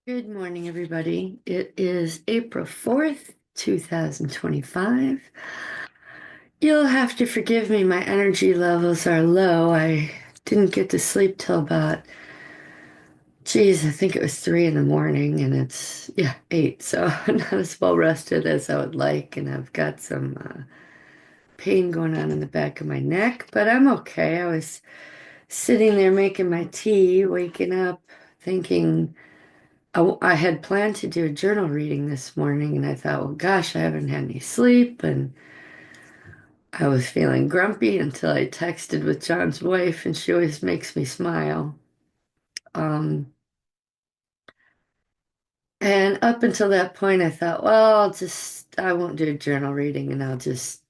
Good morning, everybody. It is April 4th, 2025. You'll have to forgive me, my energy levels are low. I didn't get to sleep till about, I think it was 3 in the morning, and it's, yeah, 8. So I'm not as well rested as I would like, and I've got some pain going on in the back of my neck, but I'm okay. I was sitting there making my tea, waking up, thinking, I had planned to do a journal reading this morning, and I thought, well, gosh, I haven't had any sleep, and I was feeling grumpy until I texted with John's wife, and she always makes me smile. Um, and up until that point, I thought, well, I won't do a journal reading, and I'll just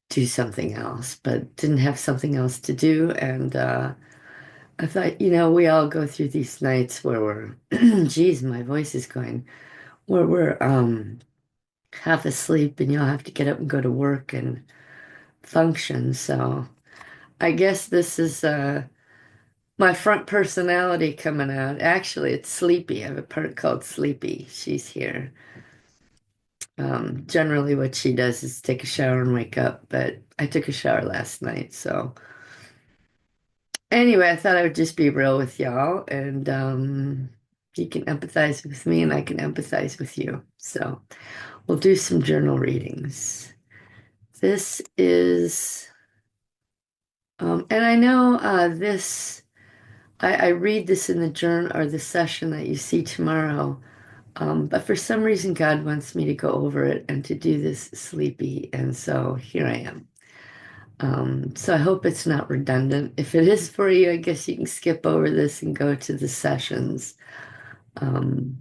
do something else, but didn't have something else to do, and I thought, we all go through these nights where geez, my voice is going, where we're half asleep and you'll have to get up and go to work and function. So I guess this is my front personality coming out. Actually, it's Sleepy. I have a part called Sleepy. She's here. Generally, what she does is take a shower and wake up, but I took a shower last night. So anyway, I thought I would just be real with y'all and you can empathize with me and I can empathize with you. So we'll do some journal readings. This is and I know I read this in the journal or the session that you see tomorrow, but for some reason, God wants me to go over it and to do this sleepy, and so here I am. So I hope it's not redundant. If it is for you, I guess you can skip over this and go to the sessions. Um,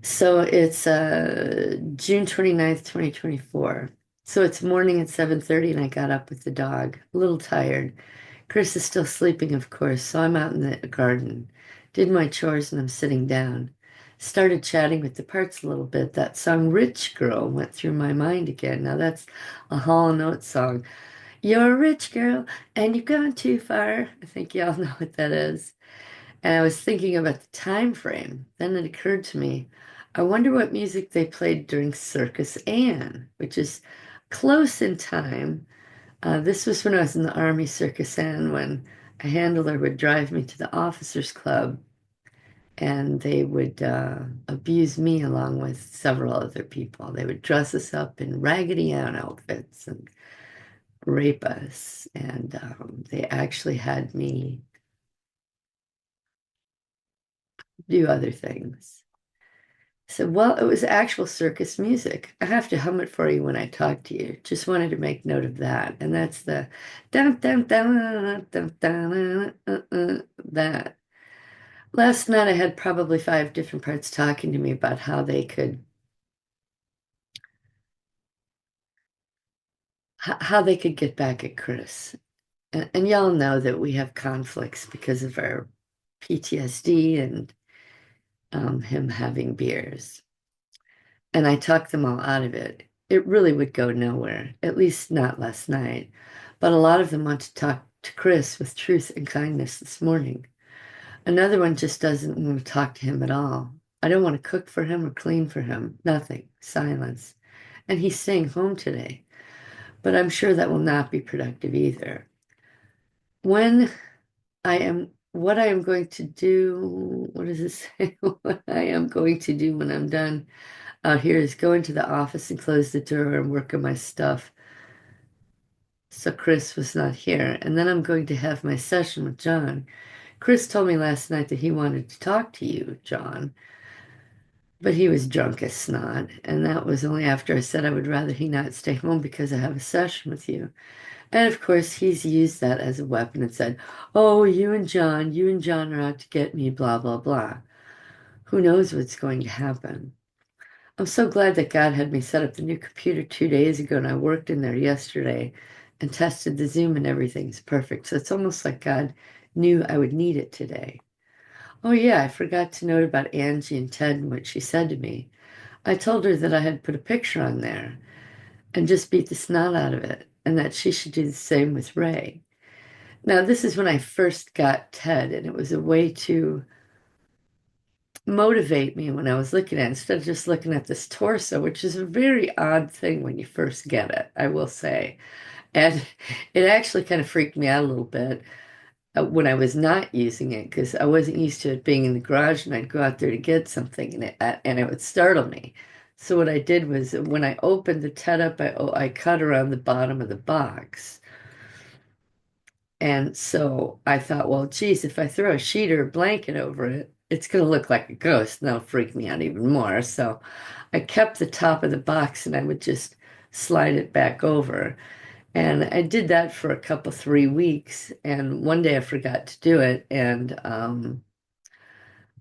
so it's June 29th, 2024. So it's morning at 7:30 and I got up with the dog, a little tired. Chris is still sleeping, of course, so I'm out in the garden. Did my chores and I'm sitting down. Started chatting with the parts a little bit. That song Rich Girl went through my mind again. Now that's a Hall and Oates song. You're a rich girl and you've gone too far. I think y'all know what that is. And I was thinking about the time frame. Then it occurred to me, I wonder what music they played during Circus Ann, which is close in time. This was when I was in the Army Circus Ann when a handler would drive me to the officers club and they would abuse me along with several other people. They would dress us up in Raggedy Ann outfits and rape us. And they actually had me do other things. So, well, it was actual circus music. I have to hum it for you when I talk to you. Just wanted to make note of that. And that's the dun dun dun dun dun that. Last night I had probably 5 different parts talking to me about how they could get back at Chris. And y'all know that we have conflicts because of our PTSD and him having beers. And I talked them all out of it. It really would go nowhere, at least not last night. But a lot of them want to talk to Chris with truth and kindness this morning. Another one just doesn't want to talk to him at all. I don't want to cook for him or clean for him. Nothing. Silence. And he's staying home today. But I'm sure that will not be productive either. When what I am going to do, what does it say? What I am going to do when I'm done out here is go into the office and close the door and work on my stuff. So Chris was not here. And then I'm going to have my session with John. Chris told me last night that he wanted to talk to you, John, but he was drunk as snot. And that was only after I said I would rather he not stay home because I have a session with you. And of course, he's used that as a weapon and said, oh, you and John are out to get me, blah, blah, blah. Who knows what's going to happen? I'm so glad that God had me set up the new computer 2 days ago and I worked in there yesterday and tested the Zoom and everything's perfect. So it's almost like God knew I would need it today. Oh, yeah, I forgot to note about Angie and Ted and what she said to me. I told her that I had put a picture on there and just beat the snot out of it and that she should do the same with Ray. Now, this is when I first got Ted, and it was a way to motivate me when I was looking at it, instead of just looking at this torso, which is a very odd thing when you first get it, I will say. And it actually kind of freaked me out a little bit when I was not using it because I wasn't used to it being in the garage and I'd go out there to get something and it would startle me. So what I did was when I opened the TED up, I cut around the bottom of the box. And so I thought, well, geez, if I throw a sheet or a blanket over it, it's going to look like a ghost and that'll freak me out even more. So I kept the top of the box and I would just slide it back over. And I did that for a couple, 3 weeks. And one day I forgot to do it, and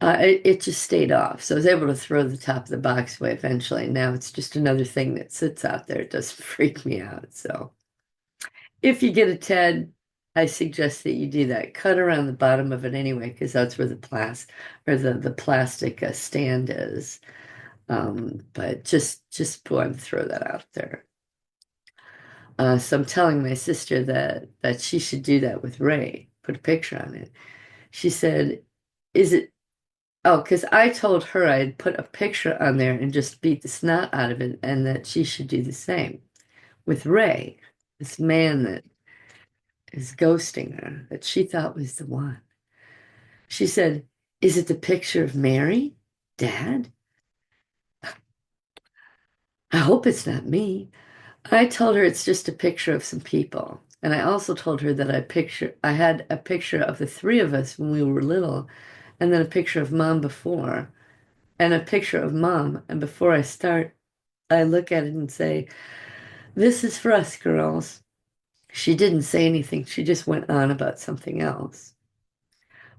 it just stayed off. So I was able to throw the top of the box away eventually. Now it's just another thing that sits out there. It doesn't freak me out. So if you get a TED, I suggest that you do that. Cut around the bottom of it anyway, because that's where the plastic stand is. But just want to throw that out there. So I'm telling my sister that she should do that with Ray, put a picture on it. She said, "Is it?" Oh, because I told her I'd put a picture on there and just beat the snot out of it, and that she should do the same with Ray, this man that is ghosting her, that she thought was the one. She said, "Is it the picture of Mary, Dad? I hope it's not me." I told her it's just a picture of some people. And I also told her that I had a picture of the three of us when we were little, and then a picture of Mom before, and a picture of Mom. And before I start, I look at it and say, "This is for us, girls." She didn't say anything. She just went on about something else.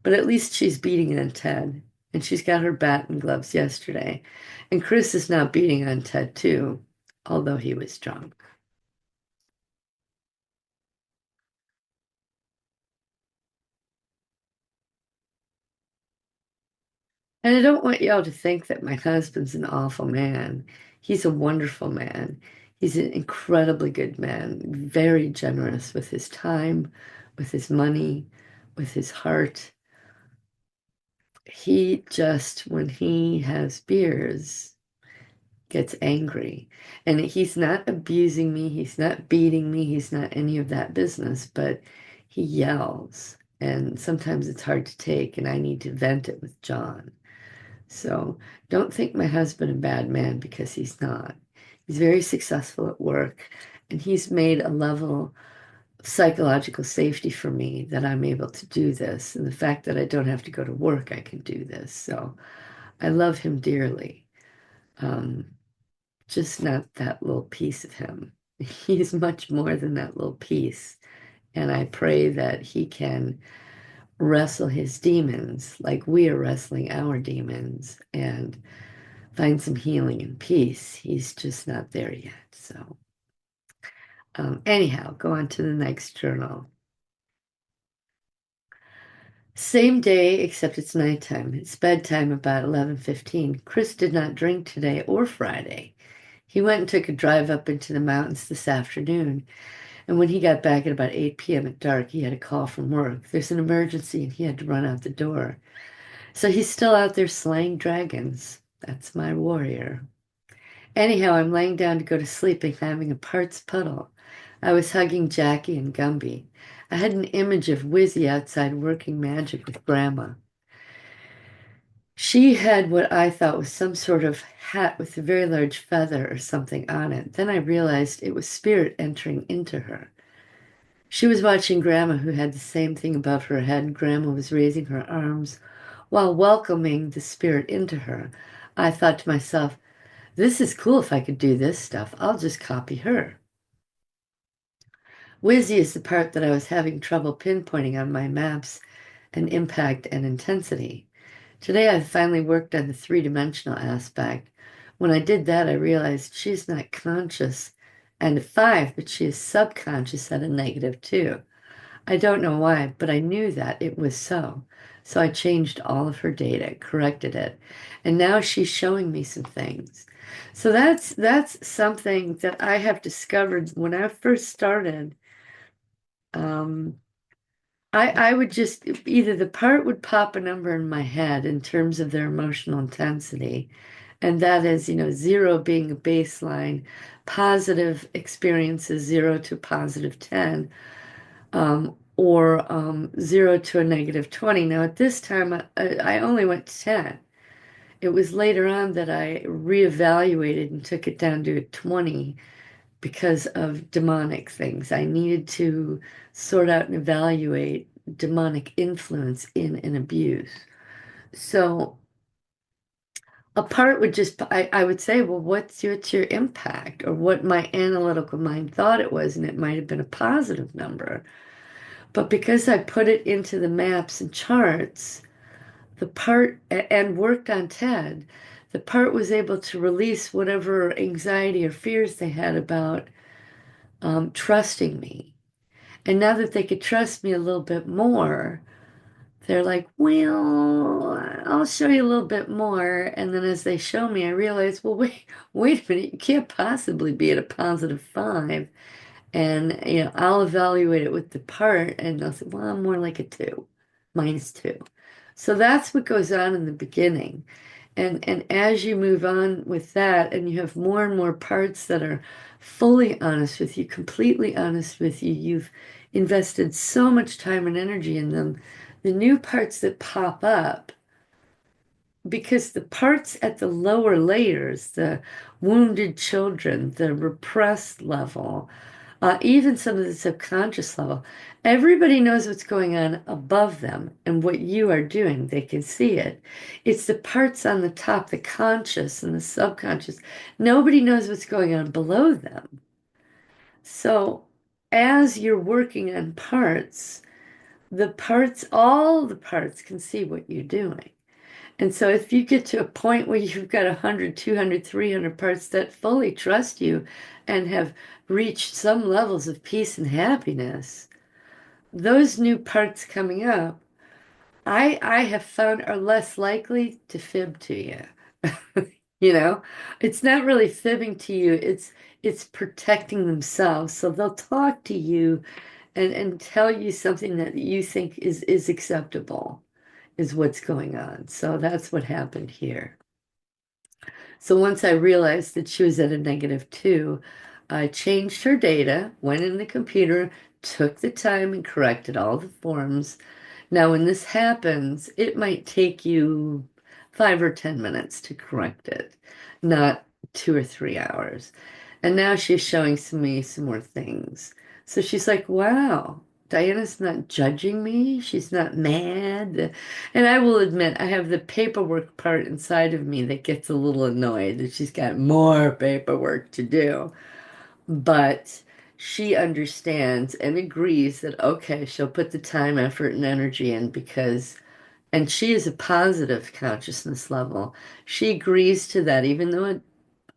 But at least she's beating on Ted. And she's got her bat and gloves yesterday. And Chris is now beating on Ted too, although he was drunk. And I don't want y'all to think that my husband's an awful man. He's a wonderful man. He's an incredibly good man, very generous with his time, with his money, with his heart. He just, when he has beers, gets angry. And he's not abusing me, he's not beating me, he's not any of that business, but he yells. And sometimes it's hard to take, and I need to vent it with Jon. So don't think my husband a bad man because he's not. He's very successful at work and he's made a level of psychological safety for me that I'm able to do this. And the fact that I don't have to go to work, I can do this. So I love him dearly. Um, just not that little piece of him. He's much more than that little piece. And I pray that he can wrestle his demons like we are wrestling our demons and find some healing and peace. He's just not there yet. So, anyhow, go on to the next journal. Same day, except it's nighttime. It's bedtime about 11:15. Chris did not drink today or Friday. He went and took a drive up into the mountains this afternoon. And when he got back at about 8 p.m. at dark, he had a call from work. There's an emergency and he had to run out the door. So he's still out there slaying dragons. That's my warrior. Anyhow, I'm laying down to go to sleep and having a parts puddle. I was hugging Jackie and Gumby. I had an image of Wizzy outside working magic with Grandma. She had what I thought was some sort of hat with a very large feather or something on it. Then I realized it was spirit entering into her. She was watching Grandma, who had the same thing above her head, and Grandma was raising her arms while welcoming the spirit into her. I thought to myself, this is cool if I could do this stuff. I'll just copy her. Wizzy is the part that I was having trouble pinpointing on my maps and impact and intensity. Today I finally worked on the three-dimensional aspect. When I did that, I realized she's not conscious and a 5, but she is subconscious at a -2. I don't know why, but I knew that it was so. So I changed all of her data, corrected it, and now she's showing me some things. So that's something that I have discovered when I first started. Um, I would just either the part would pop a number in my head in terms of their emotional intensity, and that is, zero being a baseline, positive experiences 0 to +10, or 0 to a -20. Now, at this time, I only went to 10. It was later on that I reevaluated and took it down to a 20 because of demonic things. I needed to sort out and evaluate demonic influence in an abuse. So a part would just, I would say, well, what's your impact? Or what my analytical mind thought it was, and it might have been a positive number. But because I put it into the maps and charts, and worked on TED, the part was able to release whatever anxiety or fears they had about trusting me. And now that they could trust me a little bit more, they're like, well, I'll show you a little bit more. And then as they show me, I realize, well, wait a minute, you can't possibly be at a +5. And, I'll evaluate it with the part and they'll say, well, I'm more like a 2, -2. So that's what goes on in the beginning. And as you move on with that and you have more and more parts that are fully honest with you, completely honest with you, you've invested so much time and energy in them, the new parts that pop up, because the parts at the lower layers, the wounded children, the repressed level, even some of the subconscious level, everybody knows what's going on above them and what you are doing. They can see it. It's the parts on the top, the conscious and the subconscious. Nobody knows what's going on below them. So as you're working on parts, all the parts can see what you're doing. And so if you get to a point where you've got 100, 200, 300 parts that fully trust you and have reached some levels of peace and happiness, those new parts coming up, I have found are less likely to fib to you. You know, it's not really fibbing to you, it's protecting themselves. So they'll talk to you and tell you something that you think is acceptable, is what's going on. So that's what happened here. So once I realized that she was at a -2, I changed her data, went in the computer, took the time and corrected all the forms. Now, when this happens, it might take you 5 or 10 minutes to correct it, not 2 or 3 hours. And now she's showing me some more things. So she's like, wow, Diana's not judging me. She's not mad. And I will admit, I have the paperwork part inside of me that gets a little annoyed that she's got more paperwork to do. But she understands and agrees that, okay, she'll put the time, effort, and energy in and she is a positive consciousness level. She agrees to that, even though it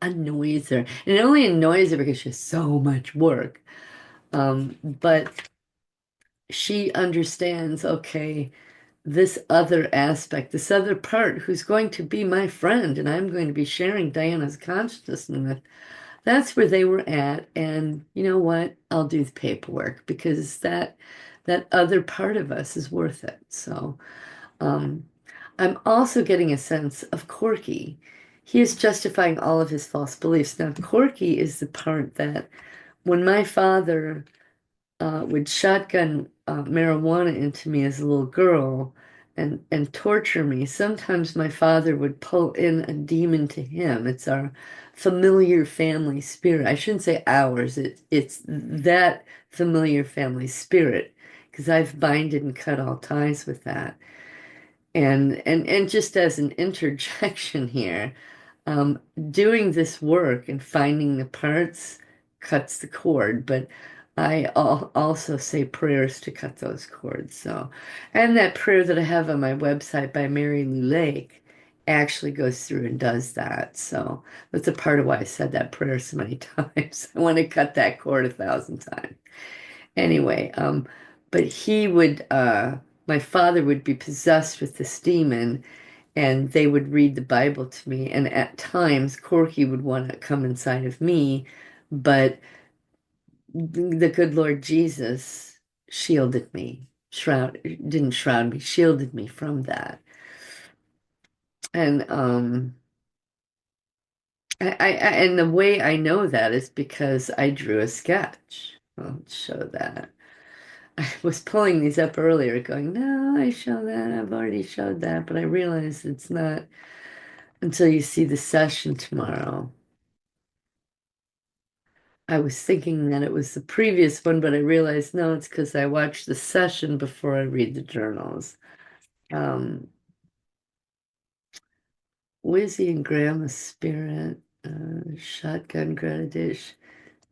annoys her. And it only annoys her because she has so much work. But she understands, okay, this other aspect, this other part who's going to be my friend, and I'm going to be sharing Diana's consciousness with. That's where they were at, and you know what? I'll do the paperwork because that other part of us is worth it. So, um, I'm also getting a sense of Corky. He is justifying all of his false beliefs. Now, Corky is the part that when my father would shotgun marijuana into me as a little girl and torture me. Sometimes my father would pull in a demon to him. It's our familiar family spirit. I shouldn't say ours. It's that familiar family spirit because I've binded and cut all ties with that. And just as an interjection here, um, doing this work and finding the parts cuts the cord, but also say prayers to cut those cords. So, and that prayer that I have on my website by Mary Lou Lake actually goes through and does that. So that's a part of why I said that prayer so many times. I want to cut that cord 1,000 times. Anyway, but my father would be possessed with this demon and they would read the Bible to me. And at times, Corky would want to come inside of me, but the good Lord Jesus shielded me. didn't shroud me, shielded me from that. And and the way I know that is because I drew a sketch. I'll show that. I was pulling these up earlier, going, no, I show that. I've already showed that, but I realized it's not until you see the session tomorrow. I was thinking that it was the previous one, but I realized no, it's because I watched the session before I read the journals. Um, Wizzy and Grandma Spirit, Shotgun Gradish,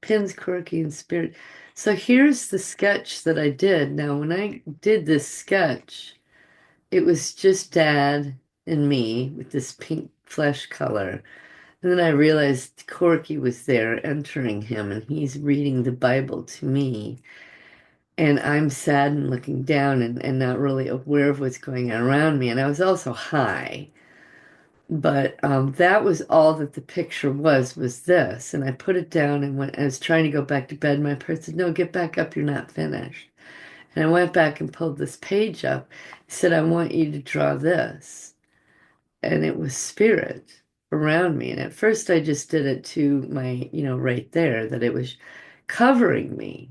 Pins Quirky and Spirit. So here's the sketch that I did. Now, when I did this sketch, it was just Dad and me with this pink flesh color. And then I realized Corky was there entering him, and he's reading the Bible to me. And I'm sad and looking down and not really aware of what's going on around me. And I was also high. But that was all that the picture was this. And I put it down and I was trying to go back to bed. My parents said, no, get back up. You're not finished. And I went back and pulled this page up. He said, I want you to draw this. And it was spirit around me. And at first I just did it to my, right there, that it was covering me.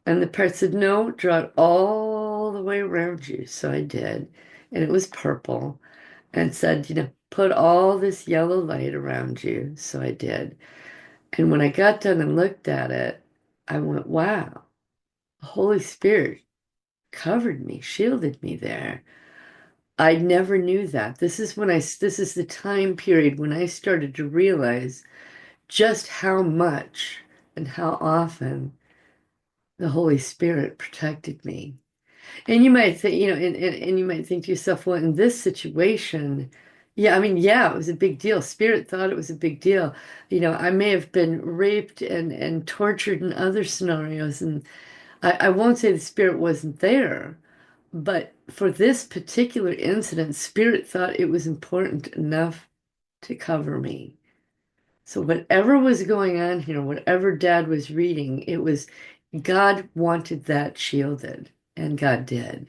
And the part said, no, draw it all the way around you. So I did. And it was purple and said, put all this yellow light around you. So I did. And when I got done and looked at it, I went, wow, the Holy Spirit covered me, shielded me there. I never knew that. This is the time period when I started to realize just how much and how often the Holy Spirit protected me. And you might think, and you might think to yourself, well, in this situation, yeah, I mean, yeah, it was a big deal. Spirit thought it was a big deal. I may have been raped and tortured in other scenarios, and I won't say the spirit wasn't there, but for this particular incident, Spirit thought it was important enough to cover me. So whatever was going on here, whatever Dad was reading, it was God wanted that shielded, and God did.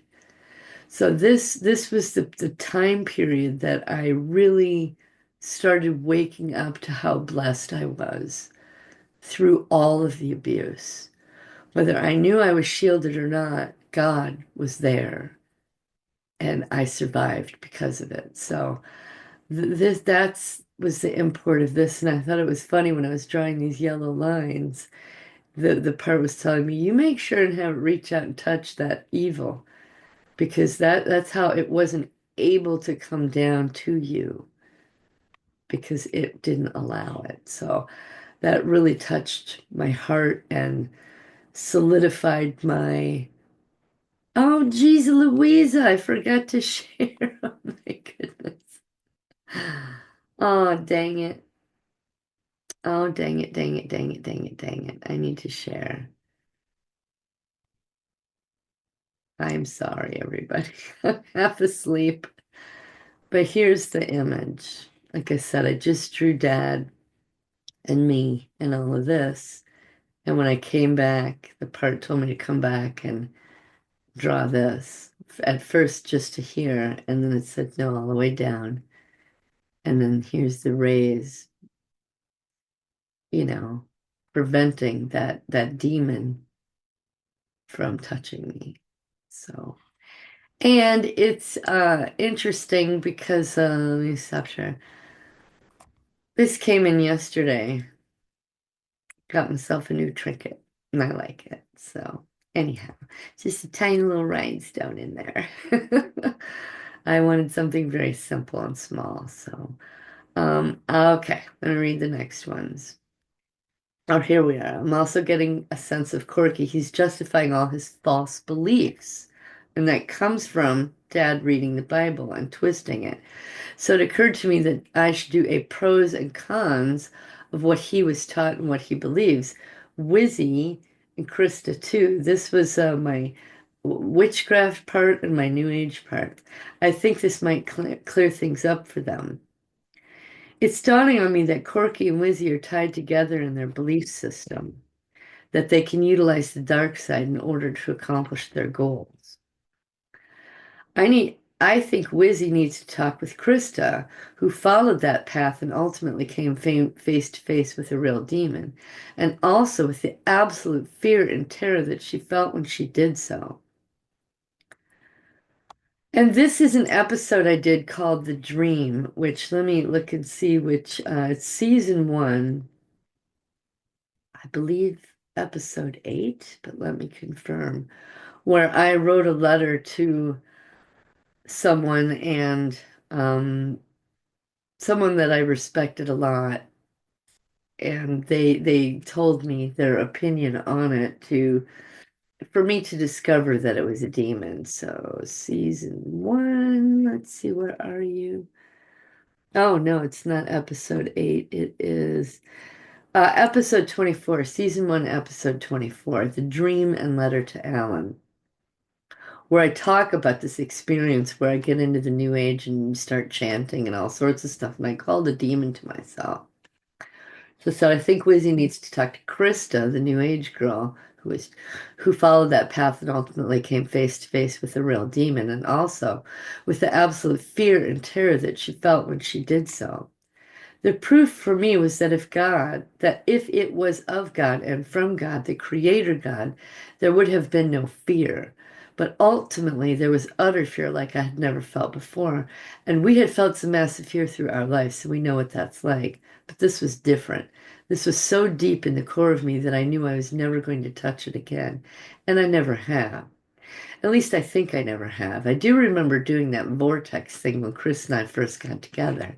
So this was the time period that I really started waking up to how blessed I was through all of the abuse. Whether I knew I was shielded or not, God was there, and I survived because of it. So this that's was the import of this, and I thought it was funny when I was drawing these yellow lines. The part was telling me, you make sure and have it reach out and touch that evil, because that's how it wasn't able to come down to you, because it didn't allow it. So that really touched my heart and solidified my, oh geez, Louisa, I forgot to share. Oh my goodness. Oh, dang it. Oh, dang it, dang it, dang it, dang it, dang it. I need to share. I'm sorry, everybody. I'm half asleep. But here's the image. Like I said, I just drew Dad and me and all of this. And when I came back, the part told me to come back and draw this. At first, just to here, and then it said no, all the way down. And then here's the rays, you know, preventing that demon from touching me. So, and it's interesting because let me stop share. This came in yesterday. Got myself a new trinket, and I like it. So, anyhow, just a tiny little rhinestone in there. I wanted something very simple and small. So, okay, let me read the next ones. Oh, here we are. I'm also getting a sense of Corky. He's justifying all his false beliefs. And that comes from Dad reading the Bible and twisting it. So it occurred to me that I should do a pros and cons of what he was taught and what he believes. Wizzy and Krista too. This was my witchcraft part and my New Age part. I think this might clear things up for them. It's dawning on me that Corky and Wizzy are tied together in their belief system. that they can utilize the dark side in order to accomplish their goals. I think Wizzy needs to talk with Krista, who followed that path and ultimately came face to face with a real demon, and also with the absolute fear and terror that she felt when she did so. And this is an episode I did called The Dream, which let me look and see which it's season one, I believe episode 8, but let me confirm, where I wrote a letter to someone and someone that I respected a lot, and they told me their opinion on it to for me to discover that it was a demon. So season one, let's see, where are you? Oh no, it's not episode 8. It is episode 24, season 1, episode 24, The Dream and Letter to Alan, where I talk about this experience where I get into the new age and start chanting and all sorts of stuff, and I called a demon to myself. So I think Wizzy needs to talk to Krista, the new age girl who followed that path and ultimately came face to face with a real demon, and also with the absolute fear and terror that she felt when she did so. The proof for me was that if it was of God and from God, the Creator God, there would have been no fear. But ultimately, there was utter fear like I had never felt before. And we had felt some massive fear through our lives, so we know what that's like. But this was different. This was so deep in the core of me that I knew I was never going to touch it again. And I never have. At least I think I never have. I do remember doing that vortex thing when Chris and I first got together.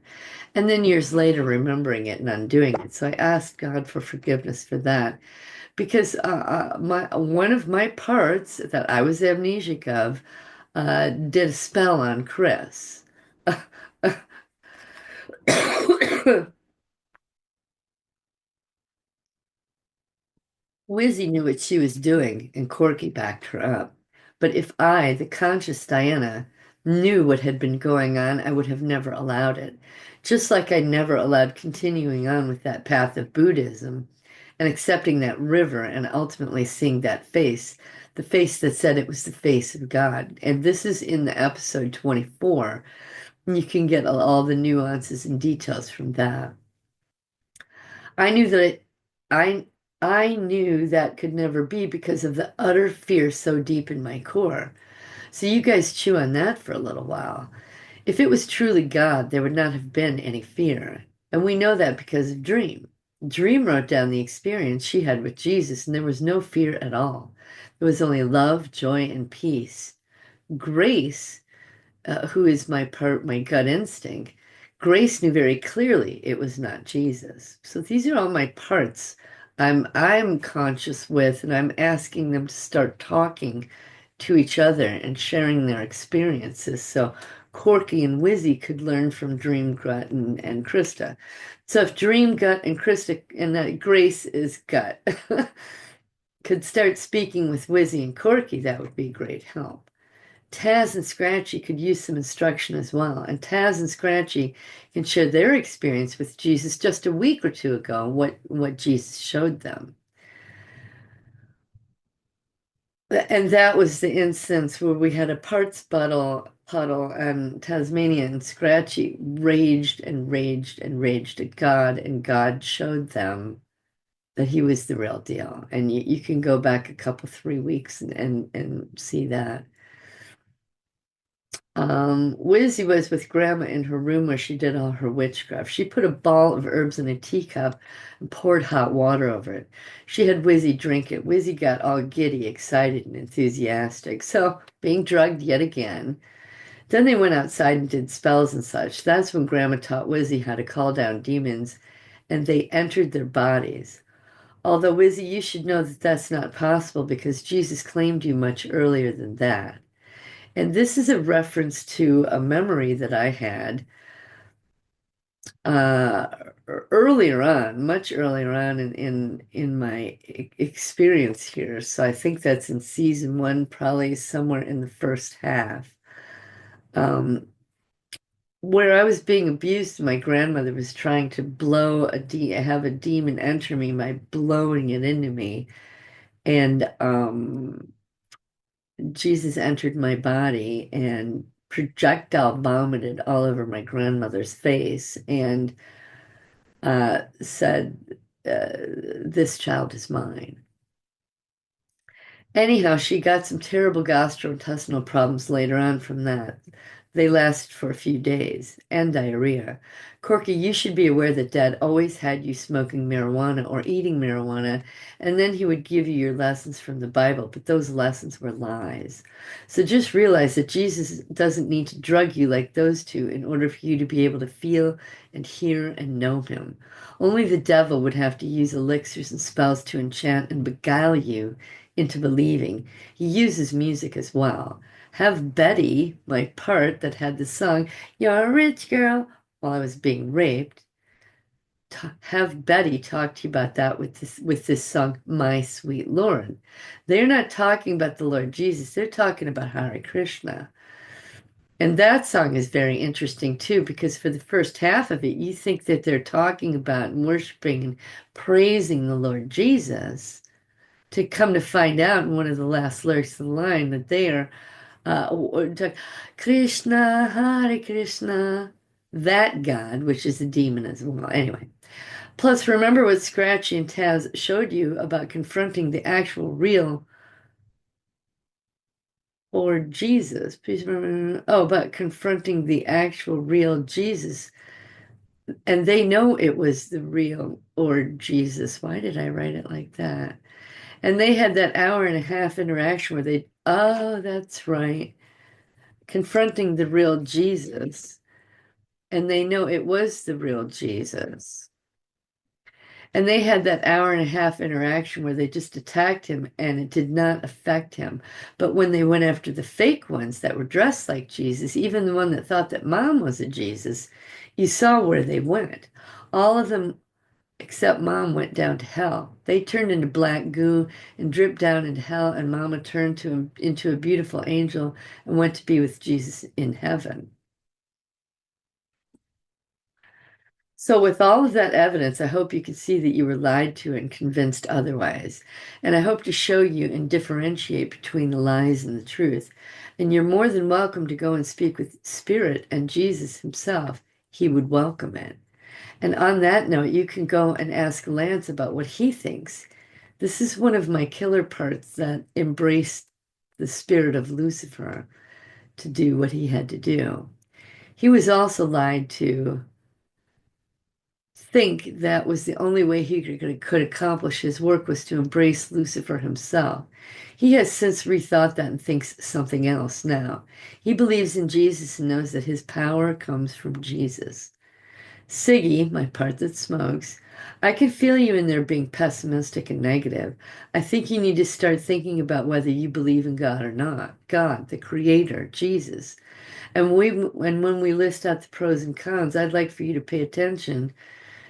And then years later, remembering it and undoing it. So I asked God for forgiveness for that because my one of my parts that I was amnesic of did a spell on Chris. Wizzy knew what she was doing, and Corky backed her up. But if I, the conscious Diana, knew what had been going on, I would have never allowed it. Just like I never allowed continuing on with that path of Buddhism and accepting that river and ultimately seeing that face, the face that said it was the face of God. And this is in the episode 24. You can get all the nuances and details from that. I knew that I I knew that could never be because of the utter fear so deep in my core. So you guys chew on that for a little while. If it was truly God, there would not have been any fear. And we know that because of Dream. Dream wrote down the experience she had with Jesus, and there was no fear at all. There was only love, joy, and peace. Grace, who is my gut instinct, Grace knew very clearly it was not Jesus. So these are all my parts I'm conscious with, and I'm asking them to start talking to each other and sharing their experiences. So Corky and Wizzy could learn from Dream Gut and Krista. So if Dream Gut and Krista and Grace is Gut could start speaking with Wizzy and Corky, that would be a great help. Taz and Scratchy could use some instruction as well. And Taz and Scratchy can share their experience with Jesus just a week or two ago, what Jesus showed them. And that was the instance where we had a parts puddle, and Tasmania and Scratchy raged and raged and raged at God, and God showed them that he was the real deal. And you can go back a couple, 3 weeks and see that. Wizzy was with Grandma in her room where she did all her witchcraft. She put a ball of herbs in a teacup and poured hot water over it. She had Wizzy drink it. Wizzy got all giddy, excited, and enthusiastic. So, being drugged yet again. Then they went outside and did spells and such. That's when Grandma taught Wizzy how to call down demons, and they entered their bodies. Although, Wizzy, you should know that that's not possible because Jesus claimed you much earlier than that. And this is a reference to a memory that I had uh, earlier on, much earlier on in my experience here. So I think that's in season one, probably somewhere in the first half, where I was being abused. My grandmother was trying to have a demon enter me by blowing it into me. And Jesus entered my body and projectile vomited all over my grandmother's face and said, "This child is mine." Anyhow, she got some terrible gastrointestinal problems later on from that. They lasted for a few days, and diarrhea. Corky, you should be aware that Dad always had you smoking marijuana or eating marijuana, and then he would give you your lessons from the Bible, but those lessons were lies. So just realize that Jesus doesn't need to drug you like those two in order for you to be able to feel and hear and know him. Only the devil would have to use elixirs and spells to enchant and beguile you into believing. He uses music as well. Have Betty, my part that had the song, "You're a rich girl," while I was being raped, have Betty talk to you about that with this song, "My Sweet Lord." They're not talking about the Lord Jesus, they're talking about Hare Krishna. And that song is very interesting too, because for the first half of it, you think that they're talking about and worshiping and praising the Lord Jesus, to come to find out in one of the last lyrics of the line that they are Krishna, Hare Krishna, that God, which is a demon as well. Anyway, plus remember what Scratchy and Taz showed you about confronting the actual real or Jesus. Please remember, oh, about confronting the actual real Jesus. And they know it was the real or Jesus. Why did I write it like that? And they had that hour and a half interaction where they, oh, that's right, confronting the real Jesus. And they know it was the real Jesus. And they had that hour and a half interaction where they just attacked him and it did not affect him. But when they went after the fake ones that were dressed like Jesus, even the one that thought that Mom was a Jesus, you saw where they went. All of them except Mom went down to hell. They turned into black goo and dripped down into hell, and Mama turned to him into a beautiful angel and went to be with Jesus in heaven. So, with all of that evidence, I hope you can see that you were lied to and convinced otherwise. And I hope to show you and differentiate between the lies and the truth. And you're more than welcome to go and speak with Spirit and Jesus himself. He would welcome it. And on that note, you can go and ask Lance about what he thinks. This is one of my killer parts that embraced the spirit of Lucifer to do what he had to do. He was also lied to think that was the only way he could accomplish his work was to embrace Lucifer himself. He has since rethought that and thinks something else now. He believes in Jesus and knows that his power comes from Jesus. Siggy, my part that smokes, I can feel you in there being pessimistic and negative. I think you need to start thinking about whether you believe in God or not. God, the Creator, Jesus. And when we list out the pros and cons, I'd like for you to pay attention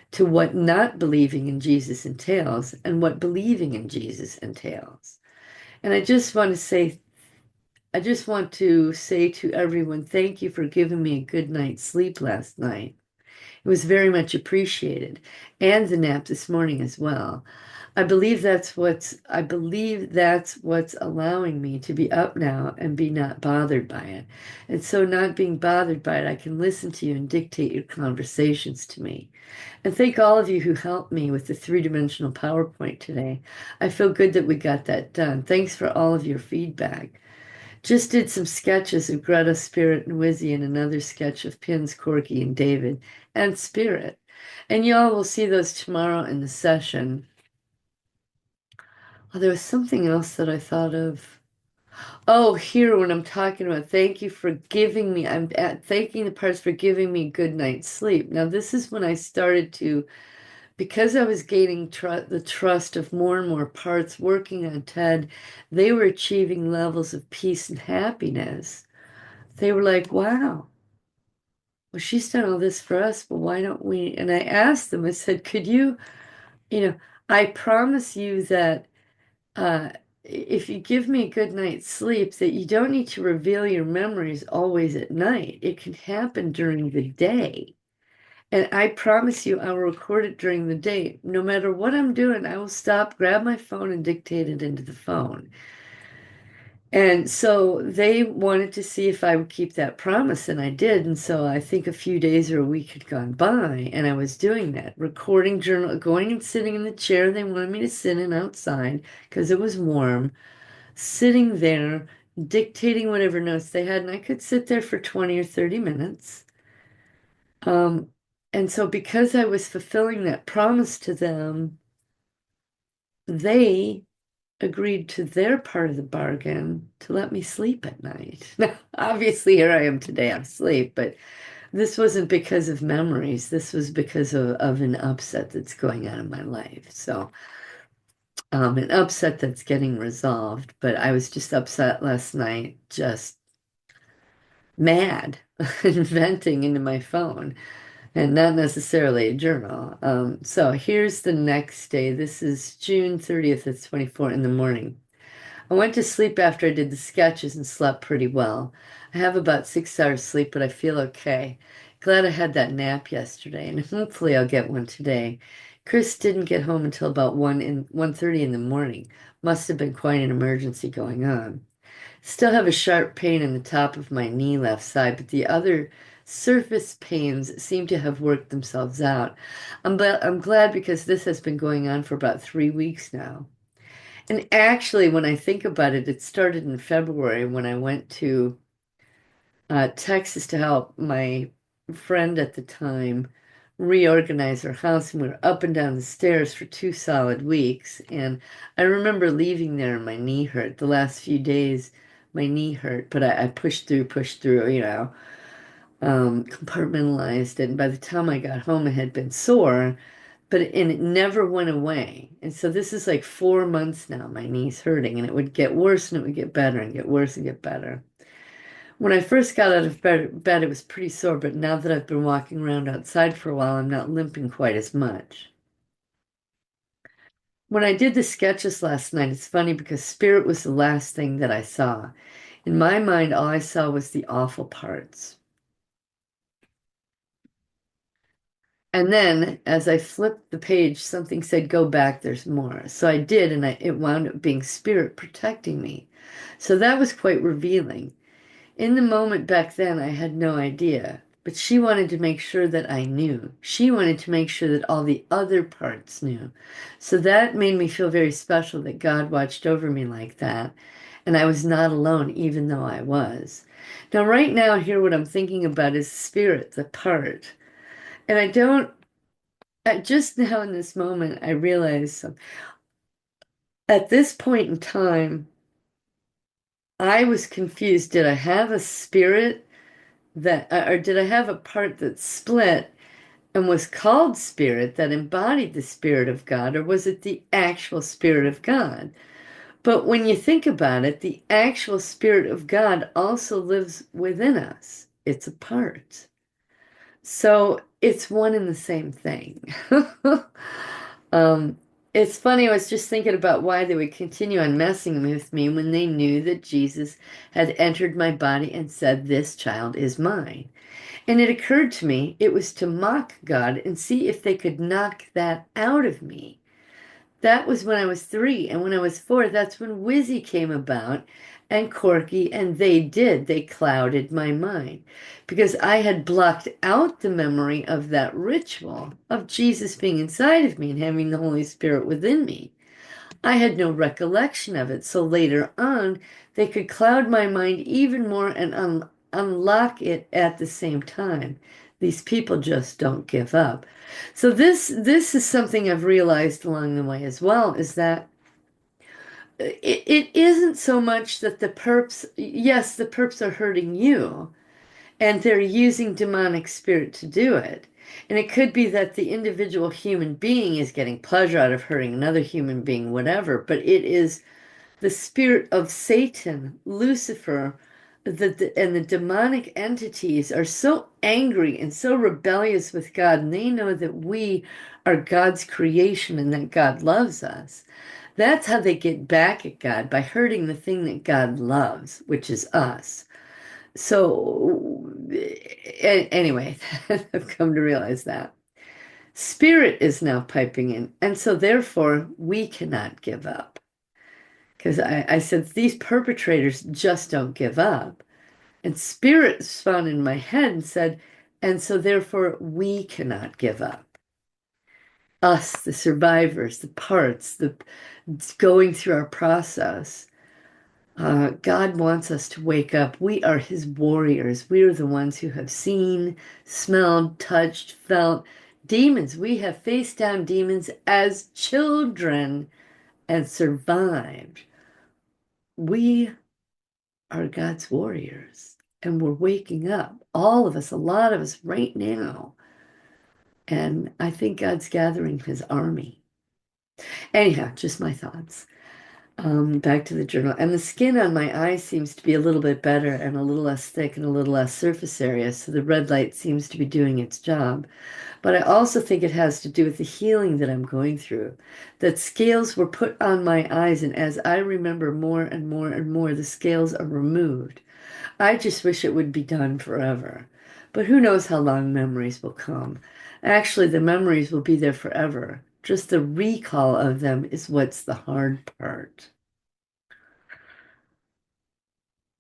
to what not believing in Jesus entails and what believing in Jesus entails. And I just want to say to everyone, thank you for giving me a good night's sleep last night. It was very much appreciated, and the nap this morning as well. I believe that's what's allowing me to be up now and be not bothered by it. And so not being bothered by it, I can listen to you and dictate your conversations to me. And thank all of you who helped me with the three-dimensional PowerPoint today. I feel good that we got that done. Thanks for all of your feedback. Just did some sketches of Greta, Spirit, and Wizzy, and another sketch of Pins, Corky, and David, and Spirit. And y'all will see those tomorrow in the session. Oh, there was something else that I thought of. Oh, here when I'm talking about thank you for giving me, thanking the parts for giving me a good night's sleep. Now, this is when I started to, because I was gaining the trust of more and more parts working on TED, they were achieving levels of peace and happiness. They were like, wow, well, she's done all this for us, but why don't we? And I asked them, I said, could you, you know, I promise you that uh, if you give me a good night's sleep, that you don't need to reveal your memories always at night. It can happen during the day. And I promise you, I will record it during the day. No matter what I'm doing, I will stop, grab my phone, and dictate it into the phone. And so they wanted to see if I would keep that promise, and I did. And so I think a few days or a week had gone by, and I was doing that, recording journal, going and sitting in the chair they wanted me to sit in outside because it was warm, sitting there, dictating whatever notes they had. And I could sit there for 20 or 30 minutes. Um, and so because I was fulfilling that promise to them, they agreed to their part of the bargain to let me sleep at night. Now, obviously, here I am today, I'm asleep, but this wasn't because of memories. This was because of an upset that's going on in my life. So, an upset that's getting resolved, but I was just upset last night, just mad and venting into my phone and not necessarily a journal. So here's the next day. This is June 30th at 24 in the morning. I went to sleep after I did the sketches and slept pretty well. I have about 6 hours sleep, but I feel okay. Glad I had that nap yesterday, and hopefully I'll get one today. Chris didn't get home until about 1:30 in the morning. Must have been quite an emergency going on. Still have a sharp pain in the top of my knee left side, but the other surface pains seem to have worked themselves out. I'm glad because this has been going on for about 3 weeks now. And actually, when I think about it, it started in February when I went to Texas to help my friend at the time reorganize her house. And we were up and down the stairs for 2 solid weeks. And I remember leaving there and my knee hurt. The last few days, my knee hurt, but I pushed through, compartmentalized it. And by the time I got home, it had been sore, and it never went away. And so this is like 4 months now, my knee's hurting, and it would get worse and it would get better and get worse and get better. When I first got out of bed, it was pretty sore, but now that I've been walking around outside for a while, I'm not limping quite as much. When I did the sketches last night, it's funny because spirit was the last thing that I saw. In my mind, all I saw was the awful parts. And then as I flipped the page, something said, go back, there's more. So I did, and it wound up being spirit protecting me. So that was quite revealing. In the moment back then, I had no idea, but she wanted to make sure that I knew. She wanted to make sure that all the other parts knew. So that made me feel very special that God watched over me like that, and I was not alone, even though I was. Now, right now, here, what I'm thinking about is spirit, the part. And I don't just now in this moment, I realize at this point in time, I was confused. Did I have a spirit or did I have a part that split and was called spirit that embodied the spirit of God, or was it the actual spirit of God? But when you think about it, the actual spirit of God also lives within us. It's a part. So it's one and the same thing. Um, it's funny, I was just thinking about why they would continue on messing with me when they knew that Jesus had entered my body and said, this child is mine. And it occurred to me it was to mock God and see if they could knock that out of me. That was when I was 3. And when I was 4, that's when Wizzy came about and Corky, and they did. They clouded my mind because I had blocked out the memory of that ritual of Jesus being inside of me and having the Holy Spirit within me. I had no recollection of it. So later on, they could cloud my mind even more and unlock it at the same time. These people just don't give up. So this is something I've realized along the way as well, is that it isn't so much that the perps, yes, the perps are hurting you, and they're using demonic spirit to do it. And it could be that the individual human being is getting pleasure out of hurting another human being, whatever, but it is the spirit of Satan, Lucifer, and the demonic entities are so angry and so rebellious with God, and they know that we are God's creation and that God loves us. That's how they get back at God, by hurting the thing that God loves, which is us. So, anyway, I've come to realize that. Spirit is now piping in, and so therefore we cannot give up. Because I said these perpetrators just don't give up. And spirit spun in my head and said, and so therefore we cannot give up. Us, the survivors, the parts, the going through our process. God wants us to wake up. We are his warriors. We are the ones who have seen, smelled, touched, felt demons. We have faced down demons as children and survived. We are God's warriors, and we're waking up. All of us, a lot of us right now. And I think God's gathering his army. Anyhow, just my thoughts. Back to the journal. And the skin on my eye seems to be a little bit better and a little less thick and a little less surface area. So the red light seems to be doing its job. But I also think it has to do with the healing that I'm going through. That scales were put on my eyes, and as I remember more and more and more, the scales are removed. I just wish it would be done forever. But who knows how long memories will come. Actually, the memories will be there forever. Just the recall of them is what's the hard part.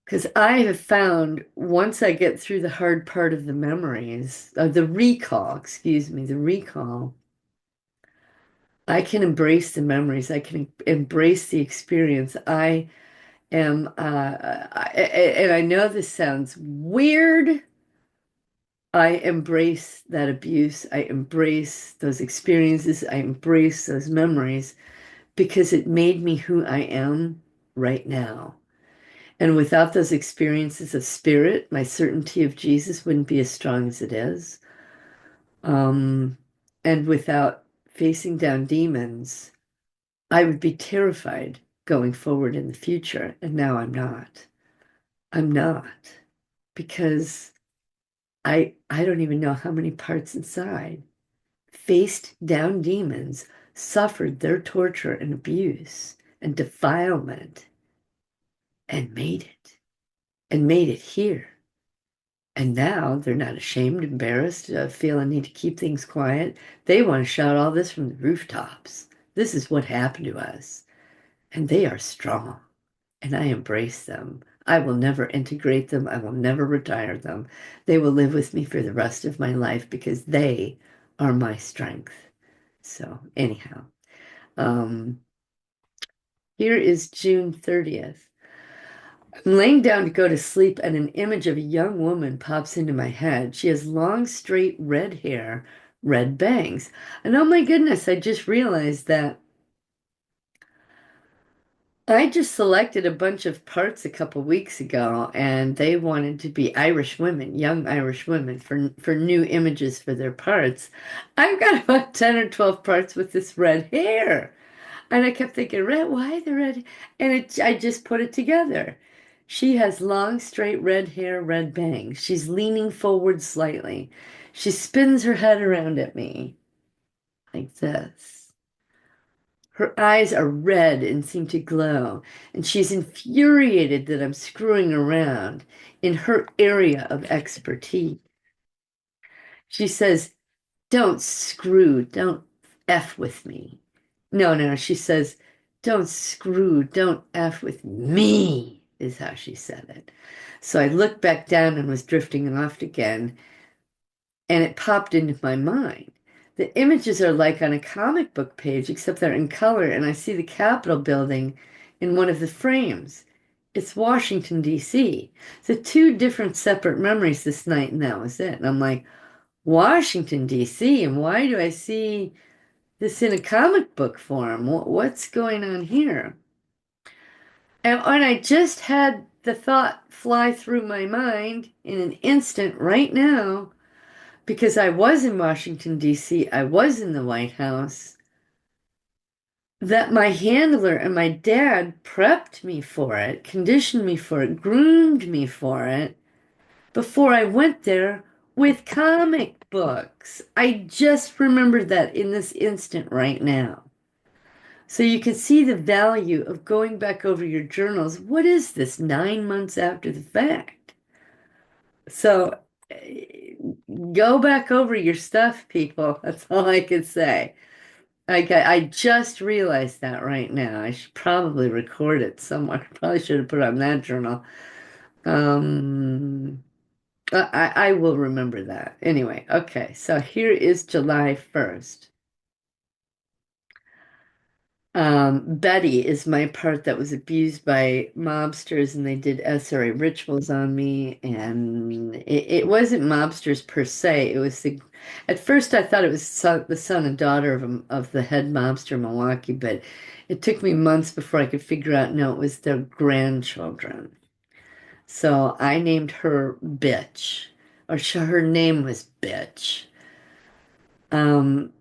Because I have found once I get through the hard part of the memories, the recall, excuse me, the recall, I can embrace the memories. I can embrace the experience. I am, and I know this sounds weird. I embrace that abuse. I embrace those experiences. I embrace those memories because it made me who I am right now. And without those experiences of spirit, my certainty of Jesus wouldn't be as strong as it is. Um, and without facing down demons, I would be terrified going forward in the future. And now I'm not. I'm not because I don't even know how many parts inside faced down demons, suffered their torture and abuse and defilement, and made it here. And now they're not ashamed, embarrassed, feel a need to keep things quiet. They want to shout all this from the rooftops. This is what happened to us. And they are strong, and I embrace them. I will never integrate them. I will never retire them. They will live with me for the rest of my life because they are my strength. So, anyhow. Um, Here is June 30th. I'm laying down to go to sleep, and an image of a young woman pops into my head. She has long, straight red hair, red bangs. And oh my goodness, I just realized that I just selected a bunch of parts a couple weeks ago, and they wanted to be Irish women, young Irish women, for new images for their parts. I've got about 10 or 12 parts with this red hair. And I kept thinking, red, why the red? And I just put it together. She has long, straight red hair, red bangs. She's leaning forward slightly. She spins her head around at me like this. Her eyes are red and seem to glow, and she's infuriated that I'm screwing around in her area of expertise. She says, don't screw, don't F with me. No, no, she says, don't screw, don't F with me, is how she said it. So I looked back down and was drifting off again, and it popped into my mind. The images are like on a comic book page, except they're in color, and I see the Capitol building in one of the frames. It's Washington, D.C. The two different separate memories this night, and that was it. And I'm like, Washington, D.C., and why do I see this in a comic book form? What's going on here? And I just had the thought fly through my mind in an instant right now because I was in Washington, D.C., I was in the White House, that my handler and my dad prepped me for it, conditioned me for it, groomed me for it before I went there with comic books. I just remembered that in this instant right now. So you can see the value of going back over your journals. What is this 9 months after the fact? So go back over your stuff, people. That's all I can say. I just realized that right now. I should probably record it somewhere. Probably should have put it on that journal. Um, I will remember that. Anyway, okay, so here is July 1st. Betty is my part that was abused by mobsters, and they did SRA rituals on me. And it wasn't mobsters per se. It was at first I thought it was the son and daughter of the head mobster in Milwaukee, but it took me months before I could figure out no, it was their grandchildren. So I named her Bitch, or her name was Bitch. Um,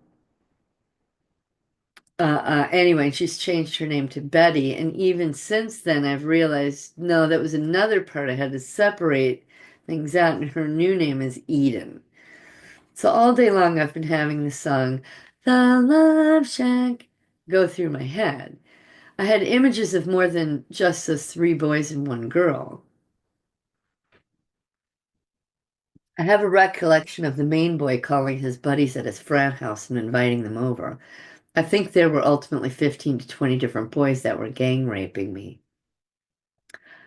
anyway, she's changed her name to Betty, and even since then, I've realized no, that was another part I had to separate things out, and her new name is Eden. So all day long, I've been having the song "The Love Shack" go through my head. I had images of more than just those three boys and one girl. I have a recollection of the main boy calling his buddies at his frat house and inviting them over. I think there were ultimately 15 to 20 different boys that were gang raping me.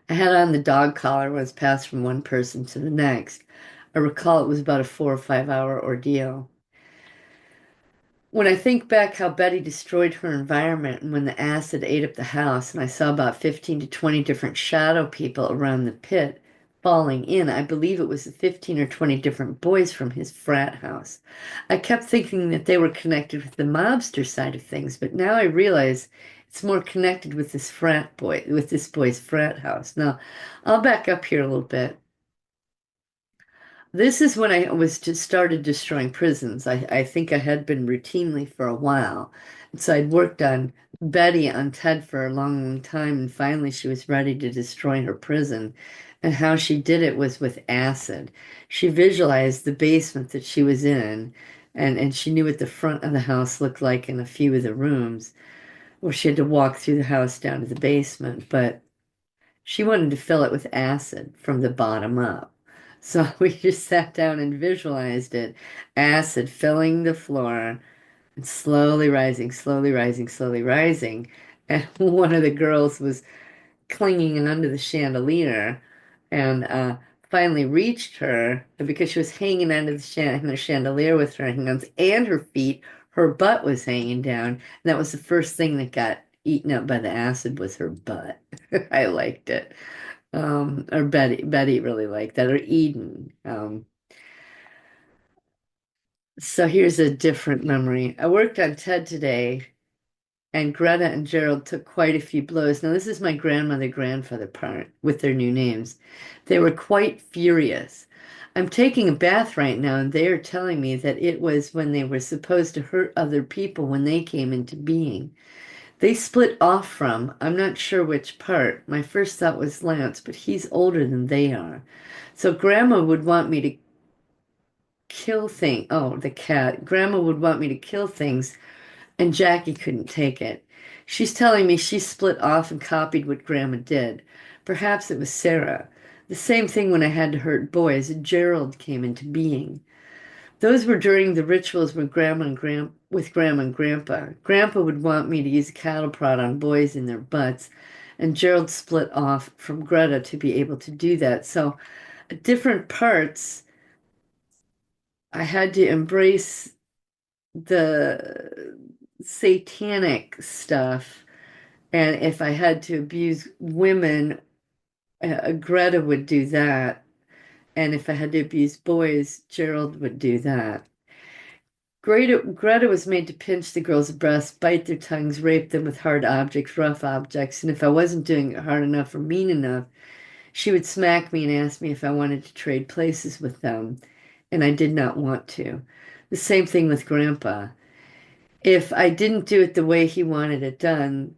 I had on the dog collar, was passed from one person to the next. I recall it was about a 4 or 5 hour ordeal. When I think back how Betty destroyed her environment and when the acid ate up the house, and I saw about 15 to 20 different shadow people around the pit falling in, I believe it was the 15 or 20 different boys from his frat house. I kept thinking that they were connected with the mobster side of things, but now I realize it's more connected with this frat boy, with this boy's frat house. Now, I'll back up here a little bit. This is when I was just started destroying prisons. I think I had been routinely for a while. And so I'd worked on Betty on Ted for a long, long time, and finally she was ready to destroy her prison. And how she did it was with acid. She visualized the basement that she was in, and she knew what the front of the house looked like in a few of the rooms, where she had to walk through the house down to the basement. But she wanted to fill it with acid from the bottom up. So we just sat down and visualized it, acid filling the floor and slowly rising, slowly rising, slowly rising. And one of the girls was clinging onto the chandelier and finally reached her because she was hanging onto the chandelier with her hands and her feet. Her butt was hanging down. And that was the first thing that got eaten up by the acid was her butt. I liked it. Or Betty really liked that, or Eden. So here's a different memory. I worked on Ted today, and Greta and Gerald took quite a few blows. Now, this is my grandmother-grandfather part with their new names. They were quite furious. I'm taking a bath right now, and they are telling me that it was when they were supposed to hurt other people when they came into being. They split off from, I'm not sure which part. My first thought was Lance, but he's older than they are. So Grandma would want me to kill things. Oh, the cat. Grandma would want me to kill things, and Jackie couldn't take it. She's telling me she split off and copied what Grandma did. Perhaps it was Sarah. The same thing when I had to hurt boys. Gerald came into being. Those were during the rituals with Grandma and Grandpa. Grandpa would want me to use a cattle prod on boys in their butts, and Gerald split off from Greta to be able to do that. So, at different parts, I had to embrace the satanic stuff, and if I had to abuse women, Greta would do that, and if I had to abuse boys, Gerald would do that. Greta was made to pinch the girls' breasts, bite their tongues, rape them with hard objects, rough objects, and if I wasn't doing it hard enough or mean enough, she would smack me and ask me if I wanted to trade places with them, and I did not want to. The same thing with Grandpa. If I didn't do it the way he wanted it done,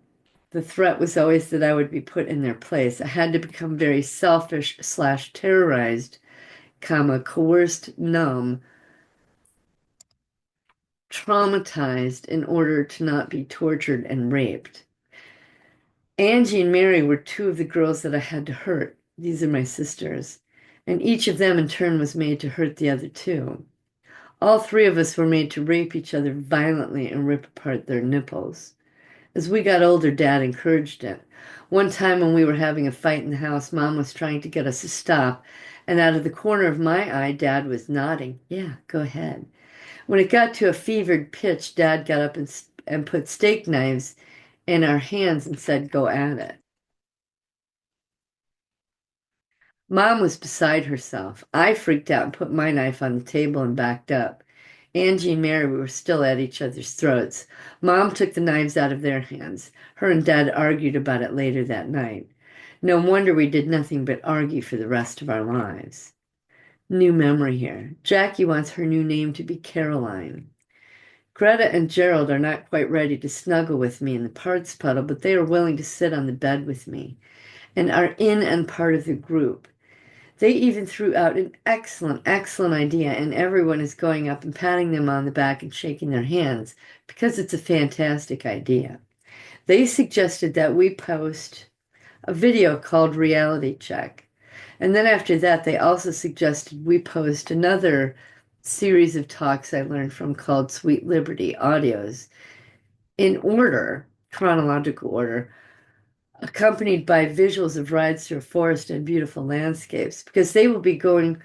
the threat was always that I would be put in their place. I had to become very selfish slash terrorized, coerced, numb, traumatized in order to not be tortured and raped. Angie and Mary were two of the girls that I had to hurt. These are my sisters. and each of them in turn was made to hurt the other two. All three of us were made to rape each other violently and rip apart their nipples. As we got older, Dad encouraged it. One time when we were having a fight in the house, Mom was trying to get us to stop, and out of the corner of my eye, Dad was nodding. Yeah, go ahead. When it got to a fevered pitch, Dad got up and put steak knives in our hands and said, go at it. Mom was beside herself. I freaked out and put my knife on the table and backed up. Angie and Mary were still at each other's throats. Mom took the knives out of their hands. Her and Dad argued about it later that night. No wonder we did nothing but argue for the rest of our lives. New memory here. Jackie wants her new name to be Caroline. Greta and Gerald are not quite ready to snuggle with me in the parts puddle, but they are willing to sit on the bed with me and are in and part of the group. They even threw out an excellent, excellent idea, and everyone is going up and patting them on the back and shaking their hands because it's a fantastic idea. They suggested that we post a video called Reality Check. And then after that, they also suggested we post another series of talks I learned from called Sweet Liberty audios in order, chronological order, accompanied by visuals of rides through a forest and beautiful landscapes, because they will be going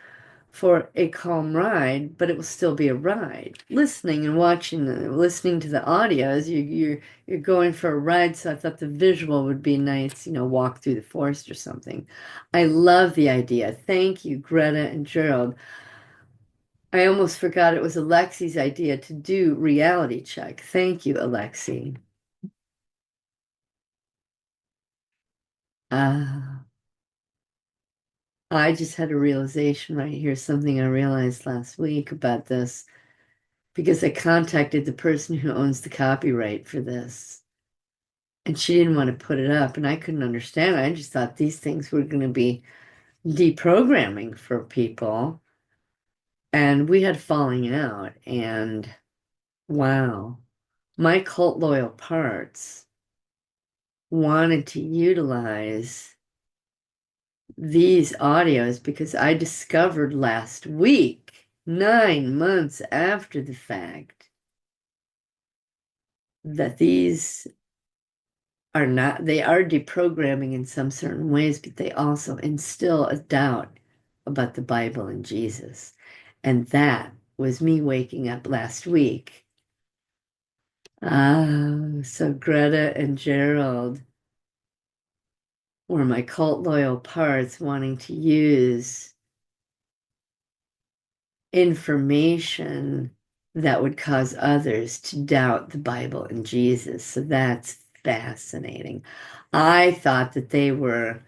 for a calm ride, but it will still be a ride. Listening and watching, listening to the audios, you're going for a ride. So I thought the visual would be nice, walk through the forest or something. I love the idea. Thank you, Greta and Gerald. I almost forgot it was Alexi's idea to do reality check. Thank you, Alexi. Ah. I just had a realization right here, something I realized last week about this, because I contacted the person who owns the copyright for this, and she didn't want to put it up, and I couldn't understand. I just thought these things were going to be deprogramming for people, and we had falling out, and wow, my cult loyal parts wanted to utilize these audios because I discovered last week, 9 months after the fact, that these are not, they are deprogramming in some certain ways, but they also instill a doubt about the Bible and Jesus. And that was me waking up last week. So Greta and Gerald were my cult loyal parts wanting to use information that would cause others to doubt the Bible and Jesus. So that's fascinating. I thought that they were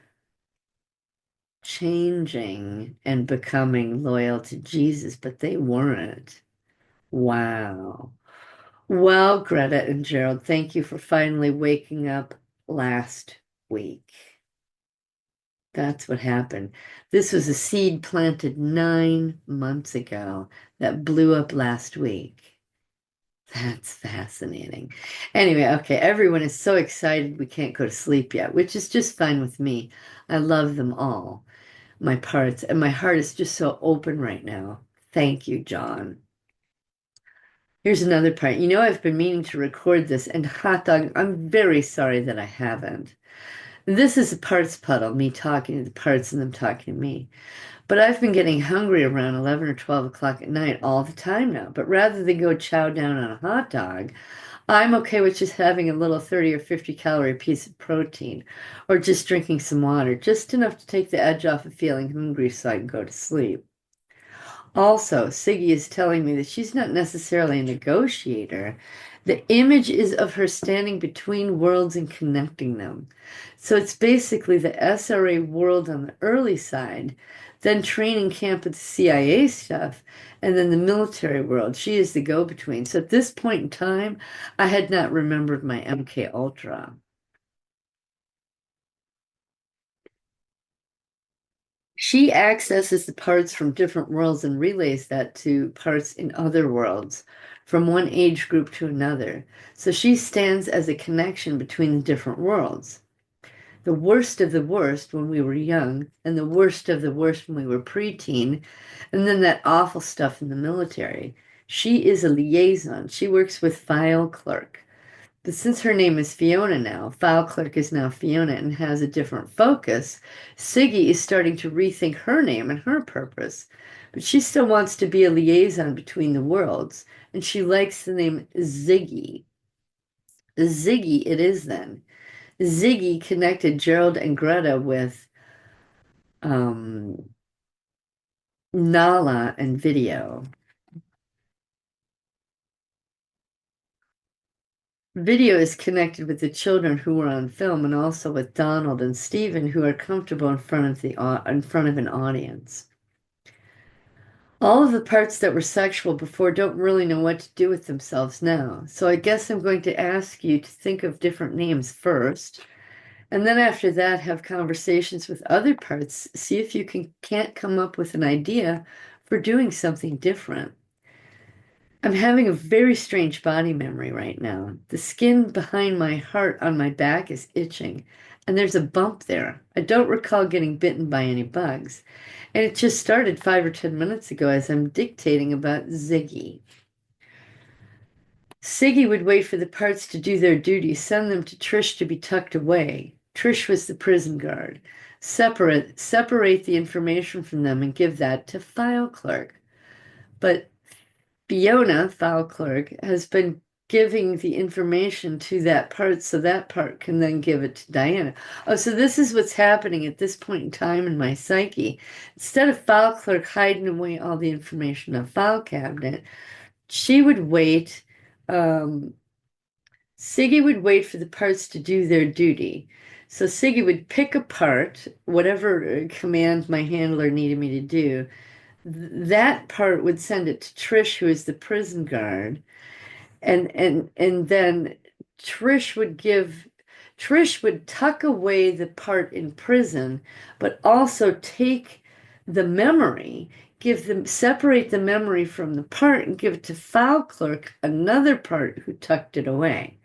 changing and becoming loyal to Jesus, but they weren't. Wow. Well, Greta and Gerald, thank you for finally waking up last week. That's what happened. This was a seed planted 9 months ago that blew up last week. That's fascinating. Anyway, okay, everyone is so excited we can't go to sleep yet, which is just fine with me. I love them all, my parts, and my heart is just so open right now. Thank you, Jon. Here's another part. I've been meaning to record this, and hot dog, I'm very sorry that I haven't. This is a parts puddle, me talking to the parts and them talking to me. But I've been getting hungry around 11 or 12 o'clock at night all the time now. But rather than go chow down on a hot dog, I'm okay with just having a little 30 or 50 calorie piece of protein or just drinking some water, just enough to take the edge off of feeling hungry so I can go to sleep. Also, Siggy is telling me that she's not necessarily a negotiator. The image is of her standing between worlds and connecting them. So it's basically the SRA world on the early side, then training camp with the CIA stuff, and then the military world. She is the go-between. So at this point in time, I had not remembered my MK Ultra. She accesses the parts from different worlds and relays that to parts in other worlds from one age group to another. So she stands as a connection between the different worlds. the worst of the worst when we were young, and the worst of the worst when we were preteen, and then that awful stuff in the military. She is a liaison. She works with file clerk. But since her name is Fiona now, file clerk is now Fiona and has a different focus, Siggy is starting to rethink her name and her purpose. But she still wants to be a liaison between the worlds, and she likes the name Ziggy. Ziggy it is then. Ziggy connected Gerald and Greta with um, Nala and video. Video is connected with the children who were on film and also with Donald and Stephen who are comfortable in front of in front of an audience. All of the parts that were sexual before don't really know what to do with themselves now. So I guess I'm going to ask you to think of different names first. And then after that, have conversations with other parts. See if you can't come up with an idea for doing something different. I'm having a very strange body memory right now. The skin behind my heart on my back is itching, and there's a bump there. I don't recall getting bitten by any bugs. And it just started 5 or 10 minutes ago as I'm dictating about Ziggy. Siggy would wait for the parts to do their duty, send them to Trish to be tucked away. Trish was the prison guard. Separate the information from them and give that to file clerk. But Fiona, file clerk, has been giving the information to that part so that part can then give it to Diana. Oh, so this is what's happening at this point in time in my psyche. Instead of file clerk hiding away all the information in a file cabinet, she would wait. Um, Siggy would wait for the parts to do their duty. So Siggy would pick apart whatever command my handler needed me to do. That part would send it to Trish, who is the prison guard, and then Trish would give Trish would tuck away the part in prison, but also take the memory, give them separate the memory from the part and give it to file clerk, another part who tucked it away.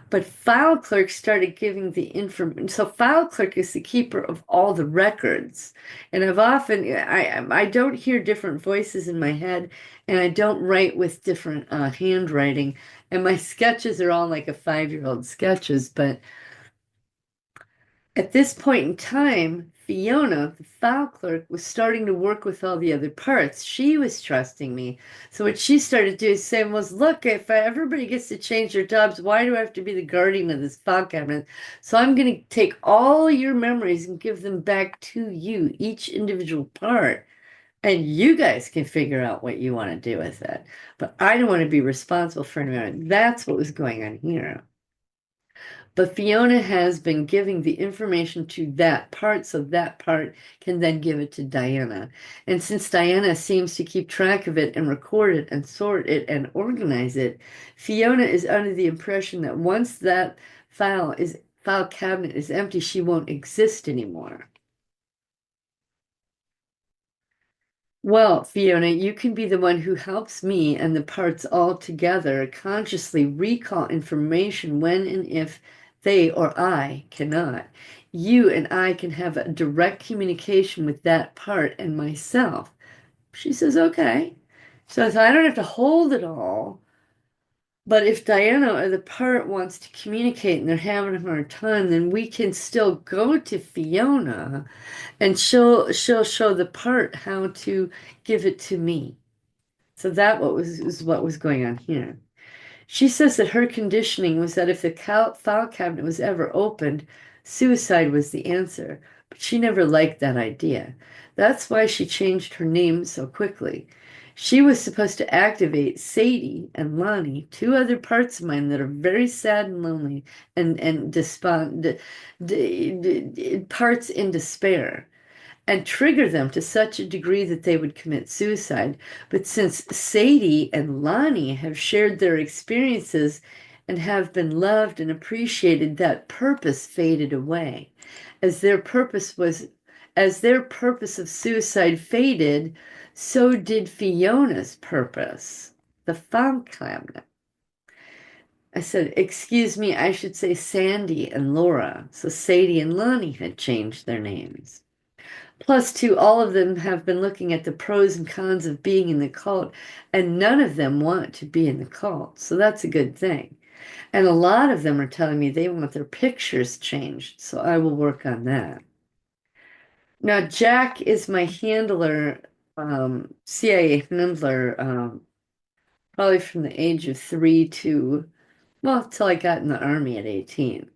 But file clerk started giving the information. So file clerk is the keeper of all the records. And I don't hear different voices in my head, and I don't write with different handwriting. And my sketches are all like a 5-year-old sketches, but at this point in time, Fiona, the file clerk, was starting to work with all the other parts. She was trusting me. So what she started doing saying was, look, if everybody gets to change their jobs, why do I have to be the guardian of this file cabinet? So I'm going to take all your memories and give them back to you, each individual part. And you guys can figure out what you want to do with it. But I don't want to be responsible for anyone. That's what was going on here. But Fiona has been giving the information to that part so that part can then give it to Diana. And since Diana seems to keep track of it and record it and sort it and organize it, Fiona is under the impression that once that file cabinet is empty, she won't exist anymore. Well, Fiona, you can be the one who helps me and the parts all together consciously recall information when and if they or I cannot. You and I can have a direct communication with that part and myself. She says, okay. So I don't have to hold it all. But if Diana or the part wants to communicate and they're having a hard time, then we can still go to Fiona and she'll show the part how to give it to me. So that is what was going on here. She says that her conditioning was that if the file cabinet was ever opened, suicide was the answer, but she never liked that idea. That's why she changed her name so quickly. She was supposed to activate Sadie and Lonnie, two other parts of mine that are very sad and lonely and parts in despair and trigger them to such a degree that they would commit suicide. But since Sadie and Lonnie have shared their experiences and have been loved and appreciated, that purpose faded away. As their purpose was, as their purpose of suicide faded, so did Fiona's purpose, the file cabinet. I said, excuse me, I should say Sandy and Laura. So Sadie and Lonnie had changed their names. Plus, too, all of them have been looking at the pros and cons of being in the cult, and none of them want to be in the cult. So that's a good thing. And a lot of them are telling me they want their pictures changed. So I will work on that. Now, Jack is my handler, CIA handler, probably from the age of 3 to, well, till I got in the army at 18.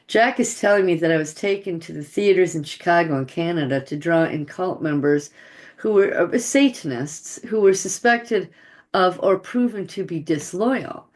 Jack is telling me that I was taken to the theaters in Chicago and Canada to draw in cult members who were Satanists who were suspected of or proven to be disloyal.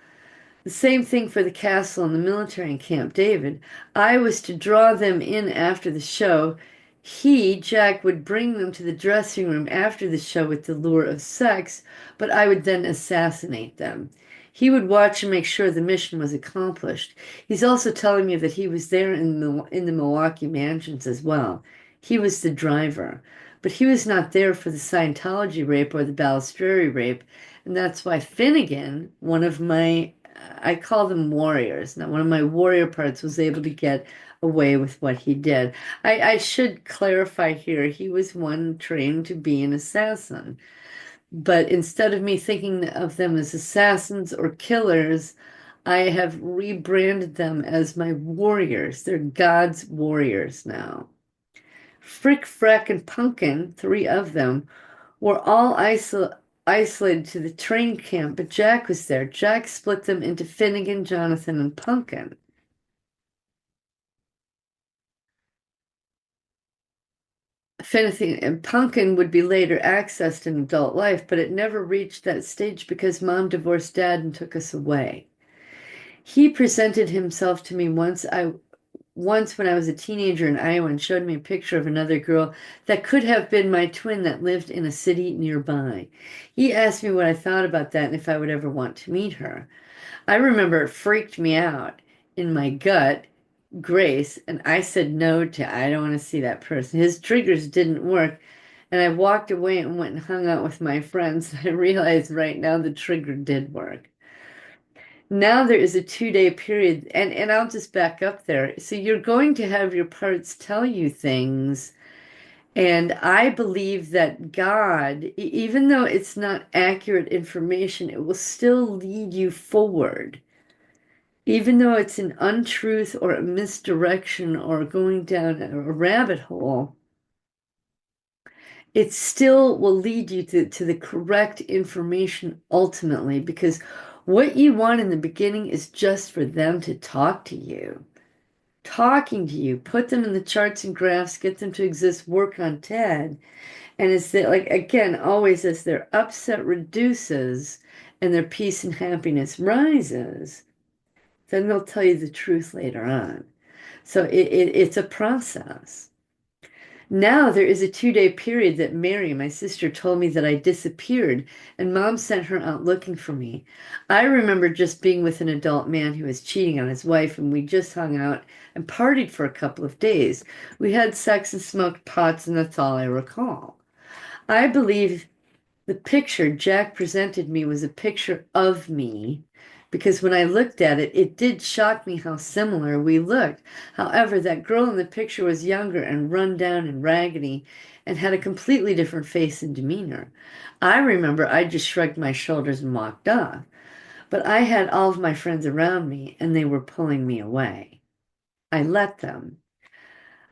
The same thing for the castle and the military in Camp David. I was to draw them in after the show. He, Jack, would bring them to the dressing room after the show with the lure of sex, but I would then assassinate them. He would watch and make sure the mission was accomplished. He's also telling me that he was there in the Milwaukee mansions as well. He was the driver, but he was not there for the Scientology rape or the Balistreri rape, and that's why Finnegan, one of my I call them warriors. Now, one of my warrior parts was able to get away with what he did. I should clarify here, he was one trained to be an assassin. But instead of me thinking of them as assassins or killers, I have rebranded them as my warriors. They're God's warriors now. Frick, Frack, and Pumpkin, three of them, were all isolated to the train camp, but Jack was there. Jack split them into Finnegan, Jonathan, and Pumpkin. Finnegan and Pumpkin would be later accessed in adult life, but it never reached that stage because Mom divorced Dad and took us away. He presented himself to me once when I was a teenager in Iowa and showed me a picture of another girl that could have been my twin that lived in a city nearby. He asked me what I thought about that and if I would ever want to meet her. I remember it freaked me out in my gut, Grace, and I said no to I don't want to see that person. His triggers didn't work, and I walked away and went and hung out with my friends. I realized right now the trigger did work. Now there is a 2-day period, and I'll just back up there. So you're going to have your parts tell you things, and I believe that God, even though it's not accurate information, it will still lead you forward. Even though it's an untruth or a misdirection or going down a rabbit hole, it still will lead you to the correct information ultimately, because what you want in the beginning is just for them to talk to you. Talking to you, put them in the charts and graphs, get them to exist, work on TED. And it's that, like, again, always as their upset reduces and their peace and happiness rises, then they'll tell you the truth later on. So it's a process. Now there is a 2-day period that Mary, my sister, told me that I disappeared, and Mom sent her out looking for me. I remember just being with an adult man who was cheating on his wife, and we just hung out and partied for a couple of days. We had sex and smoked pots, and that's all I recall. I believe the picture Jack presented me was a picture of me because when I looked at it, it did shock me how similar we looked. However, that girl in the picture was younger and run down and raggedy and had a completely different face and demeanor. I remember I just shrugged my shoulders and walked off, but I had all of my friends around me and they were pulling me away. I let them.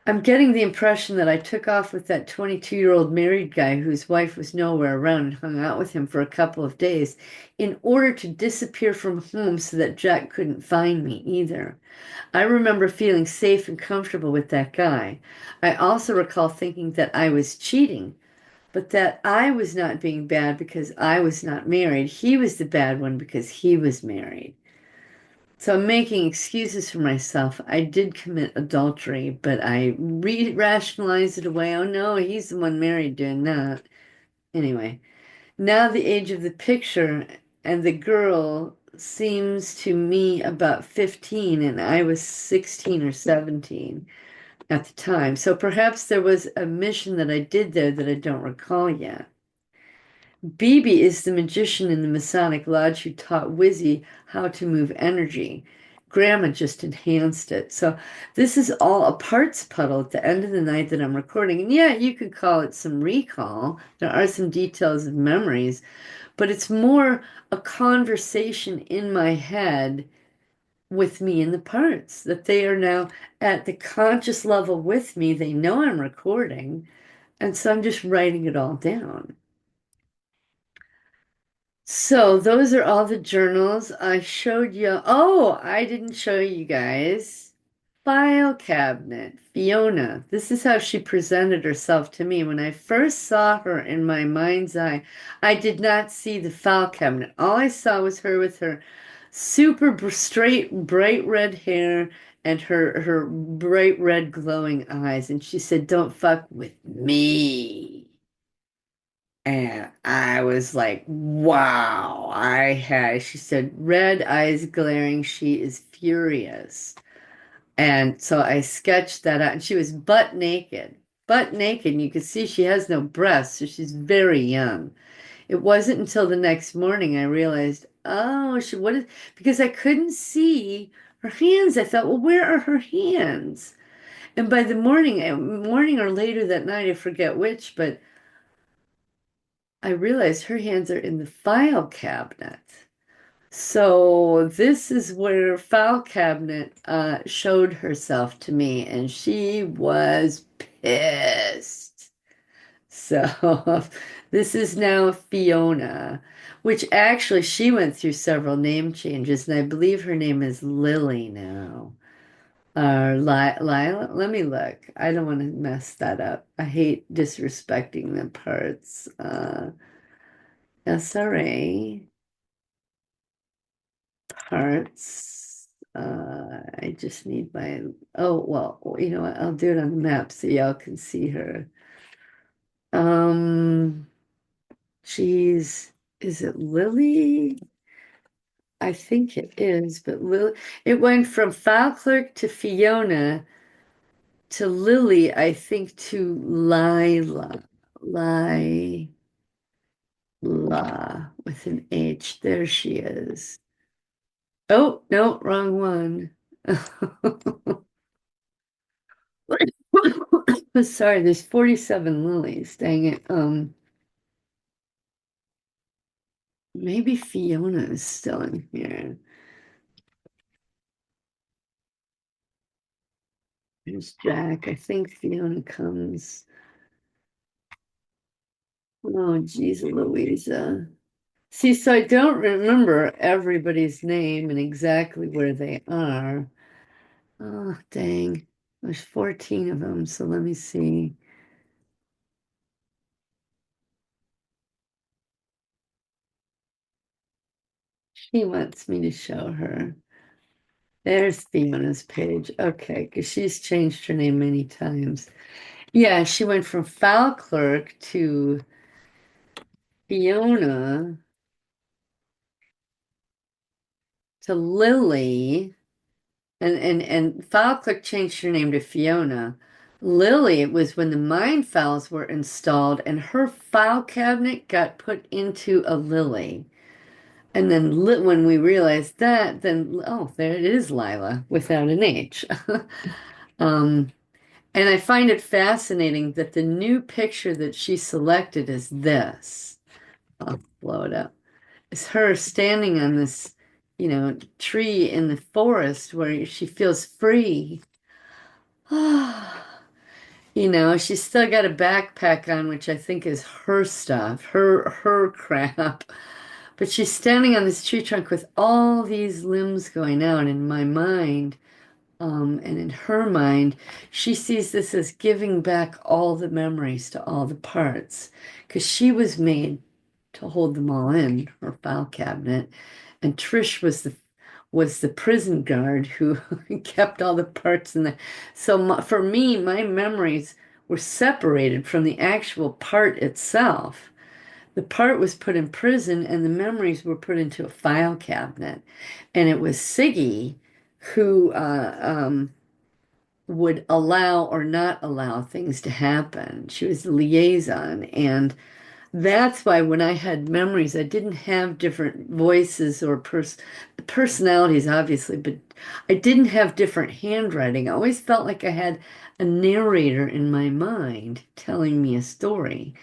I'm getting the impression that I took off with that 22-year-old married guy whose wife was nowhere around and hung out with him for a couple of days in order to disappear from home so that Jack couldn't find me either. I remember feeling safe and comfortable with that guy. I also recall thinking that I was cheating, but that I was not being bad because I was not married. He was the bad one because he was married. So I'm making excuses for myself. I did commit adultery, but I rationalized it away. Oh no, he's the one married doing that. Anyway, now the age of the picture and the girl seems to me about 15 and I was 16 or 17 at the time. So perhaps there was a mission that I did there that I don't recall yet. Bibi is the magician in the Masonic Lodge who taught Wizzy how to move energy. Grandma just enhanced it. So this is all a parts puddle at the end of the night that I'm recording. And yeah, you could call it some recall. There are some details of memories, but it's more a conversation in my head with me in the parts, that they are now at the conscious level with me. They know I'm recording, and so I'm just writing it all down. So those are all the journals I showed you. Oh, I didn't show you guys. File cabinet, Fiona. This is how she presented herself to me. When I first saw her in my mind's eye, I did not see the file cabinet. All I saw was her with her super straight, bright red hair and her bright red glowing eyes. And she said, "Don't fuck with me." And I was like, wow, she said, red eyes glaring. She is furious. And so I sketched that out. And she was butt naked, butt naked. And you could see she has no breasts. So she's very young. It wasn't until the next morning I realized, oh, what is, because I couldn't see her hands. I thought, well, where are her hands? And by the morning or later that night, I forget which, but I realized her hands are in the file cabinet. So this is where file cabinet showed herself to me, and she was pissed. So this is now Fiona, which actually she went through several name changes, and I believe her name is Lily now. Or Lila? Let me look. I don't want to mess that up. I hate disrespecting the parts. SRA parts. I just need my, oh, well, you know what? I'll do it on the map so y'all can see her. Um, she's, is it Lily? I think it is, but Lily, it went from file clerk to Fiona to Lily, I think to Lila. Lila with an H. There she is. Oh, no, wrong one. Sorry, there's 47 lilies. Dang it. Maybe Fiona is still in here. There's Jack. I think Fiona comes. Oh, geez, Louisa. See, so I don't remember everybody's name and exactly where they are. Oh, dang. There's 14 of them, so let me see. She wants me to show her. There's Fiona's page. Okay, because she's changed her name many times. Yeah, she went from file clerk to Fiona to Lily, and file clerk changed her name to Fiona. Lily was when the mind files were installed, and her file cabinet got put into a Lily. And then when we realized that, then oh, there it is, Lila, without an H. Um, and I find it fascinating that the new picture that she selected is this. I'll blow it up. It's her standing on this, tree in the forest where she feels free. She's still got a backpack on, which I think is her stuff, her crap. But she's standing on this tree trunk with all these limbs going out in my mind. And in her mind, she sees this as giving back all the memories to all the parts, because she was made to hold them all in her file cabinet, and Trish was the prison guard who kept all the parts in the. So for me, my memories were separated from the actual part itself. The part was put in prison, and the memories were put into a file cabinet, and it was Siggy who would allow or not allow things to happen. She was the liaison, and That's why when I had memories, I didn't have different voices or personalities, obviously, but I didn't have different handwriting. I always felt like I had a narrator in my mind telling me a story,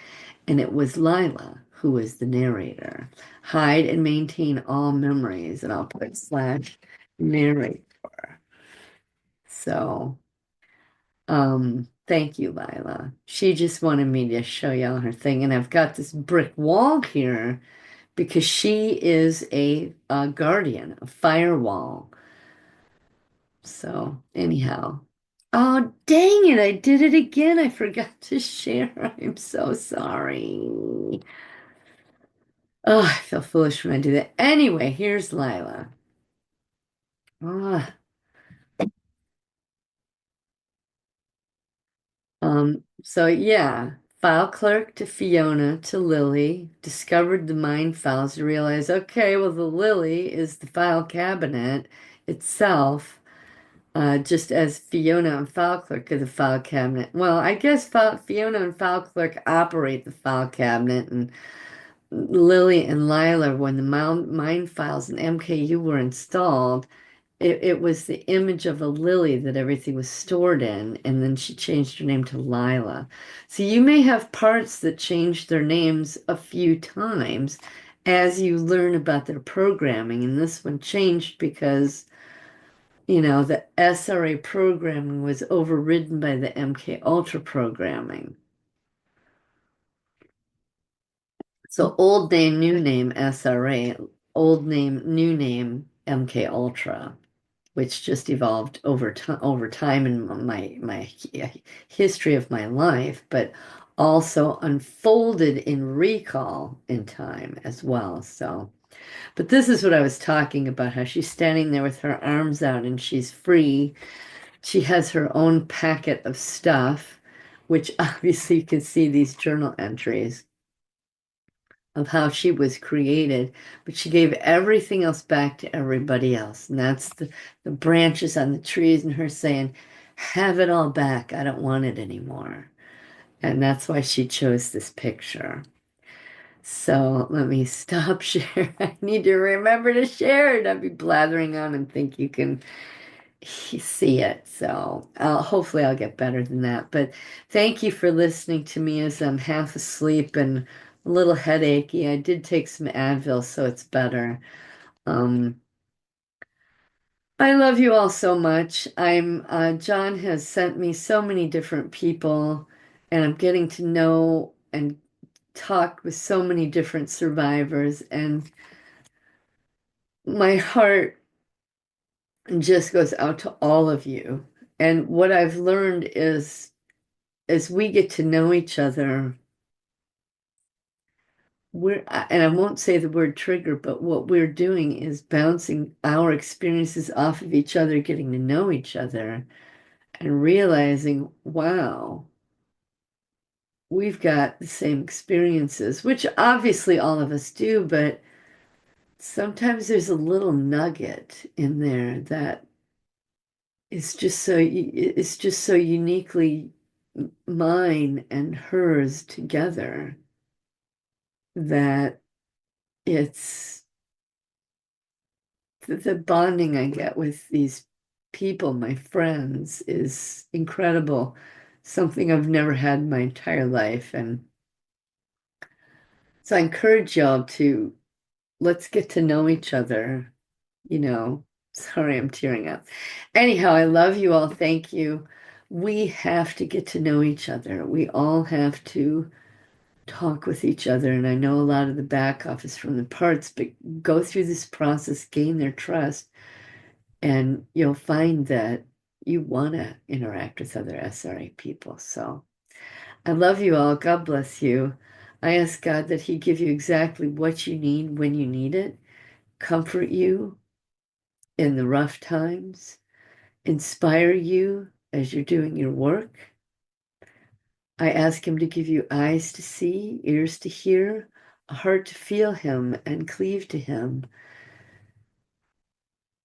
and it was Lila who was the narrator. Hide and maintain all memories, and I'll put slash narrate. So, thank you, Lila. She just wanted me to show y'all her thing, and I've got this brick wall here because she is a guardian, a firewall. So, anyhow. Oh, dang it, I did it again. I forgot to share. I'm so sorry. Oh, I feel foolish when I do that. Anyway, here's Lila. Ah, so yeah, file clerk to Fiona to Lily, discovered the mine files to realize, okay, well, the Lily is the file cabinet itself, just as Fiona and file clerk are the file cabinet. Well, I guess Fiona and file clerk operate the file cabinet, and Lily and Lila, when the mine files and MKU were installed, it was the image of a lily that everything was stored in, and then she changed her name to Lila. So you may have parts that changed their names a few times as you learn about their programming, and this one changed because, the SRA programming was overridden by the MK Ultra programming. So old name, new name, SRA, old name, new name, MK Ultra, which just evolved over time in my history of my life, but also unfolded in recall in time as well. So, but this is what I was talking about, how she's standing there with her arms out and she's free. She has her own packet of stuff, which obviously you can see these journal entries of how she was created, but she gave everything else back to everybody else. And that's the branches on the trees and her saying, have it all back. I don't want it anymore. And that's why she chose this picture. So let me stop share. I need to remember to share it. I'll be blathering on and think you can see it. So hopefully I'll get better than that. But thank you for listening to me as I'm half asleep and a little headachy. I did take some Advil, so it's better. Um, I love you all so much. John has sent me so many different people, and I'm getting to know and talk with so many different survivors, and my heart just goes out to all of you. And what I've learned is as we get to know each other, and I won't say the word trigger, but what we're doing is bouncing our experiences off of each other, getting to know each other, and realizing, wow, we've got the same experiences, which obviously all of us do, but sometimes there's a little nugget in there that it's just so uniquely mine and hers together that it's the bonding I get with these people, my friends, is incredible. Something I've never had in my entire life. And so I encourage y'all to let's get to know each other. You know, sorry, I'm tearing up. Anyhow, I love you all. Thank you. We have to get to know each other. We all have to talk with each other. And I know a lot of the back office from the parts, but go through this process, gain their trust, and you'll find that you want to interact with other SRA people. So I love you all. God bless you. I ask God that He give you exactly what you need when you need it, comfort you in the rough times, inspire you as you're doing your work. I ask Him to give you eyes to see, ears to hear, a heart to feel Him and cleave to Him,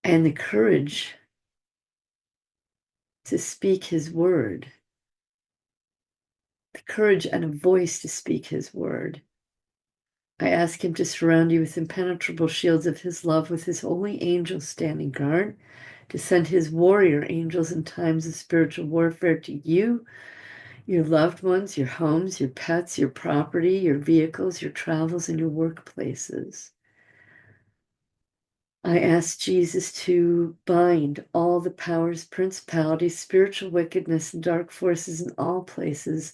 and the courage to speak His word, the courage and a voice to speak His word. I ask him to surround you with impenetrable shields of his love, with his holy angels standing guard, to send his warrior angels in times of spiritual warfare to you, your loved ones, your homes, your pets, your property, your vehicles, your travels, and your workplaces. I ask Jesus to bind all the powers, principalities, spiritual wickedness, and dark forces in all places,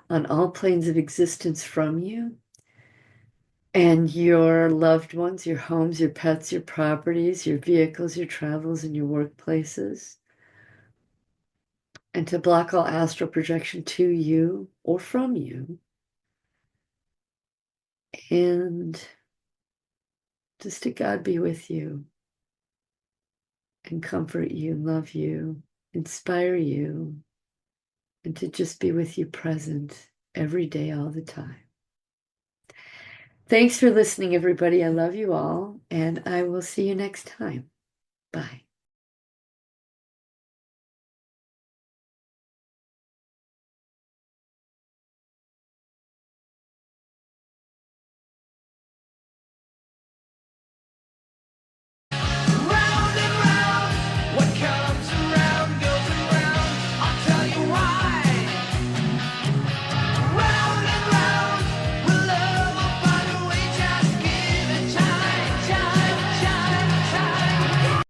on all planes of existence from you and your loved ones, your homes, your pets, your properties, your vehicles, your travels, and your workplaces, and to block all astral projection to you or from you, and just to God be with you and comfort you, love you, inspire you, and to just be with you present every day, all the time. Thanks for listening, everybody. I love you all, and I will see you next time.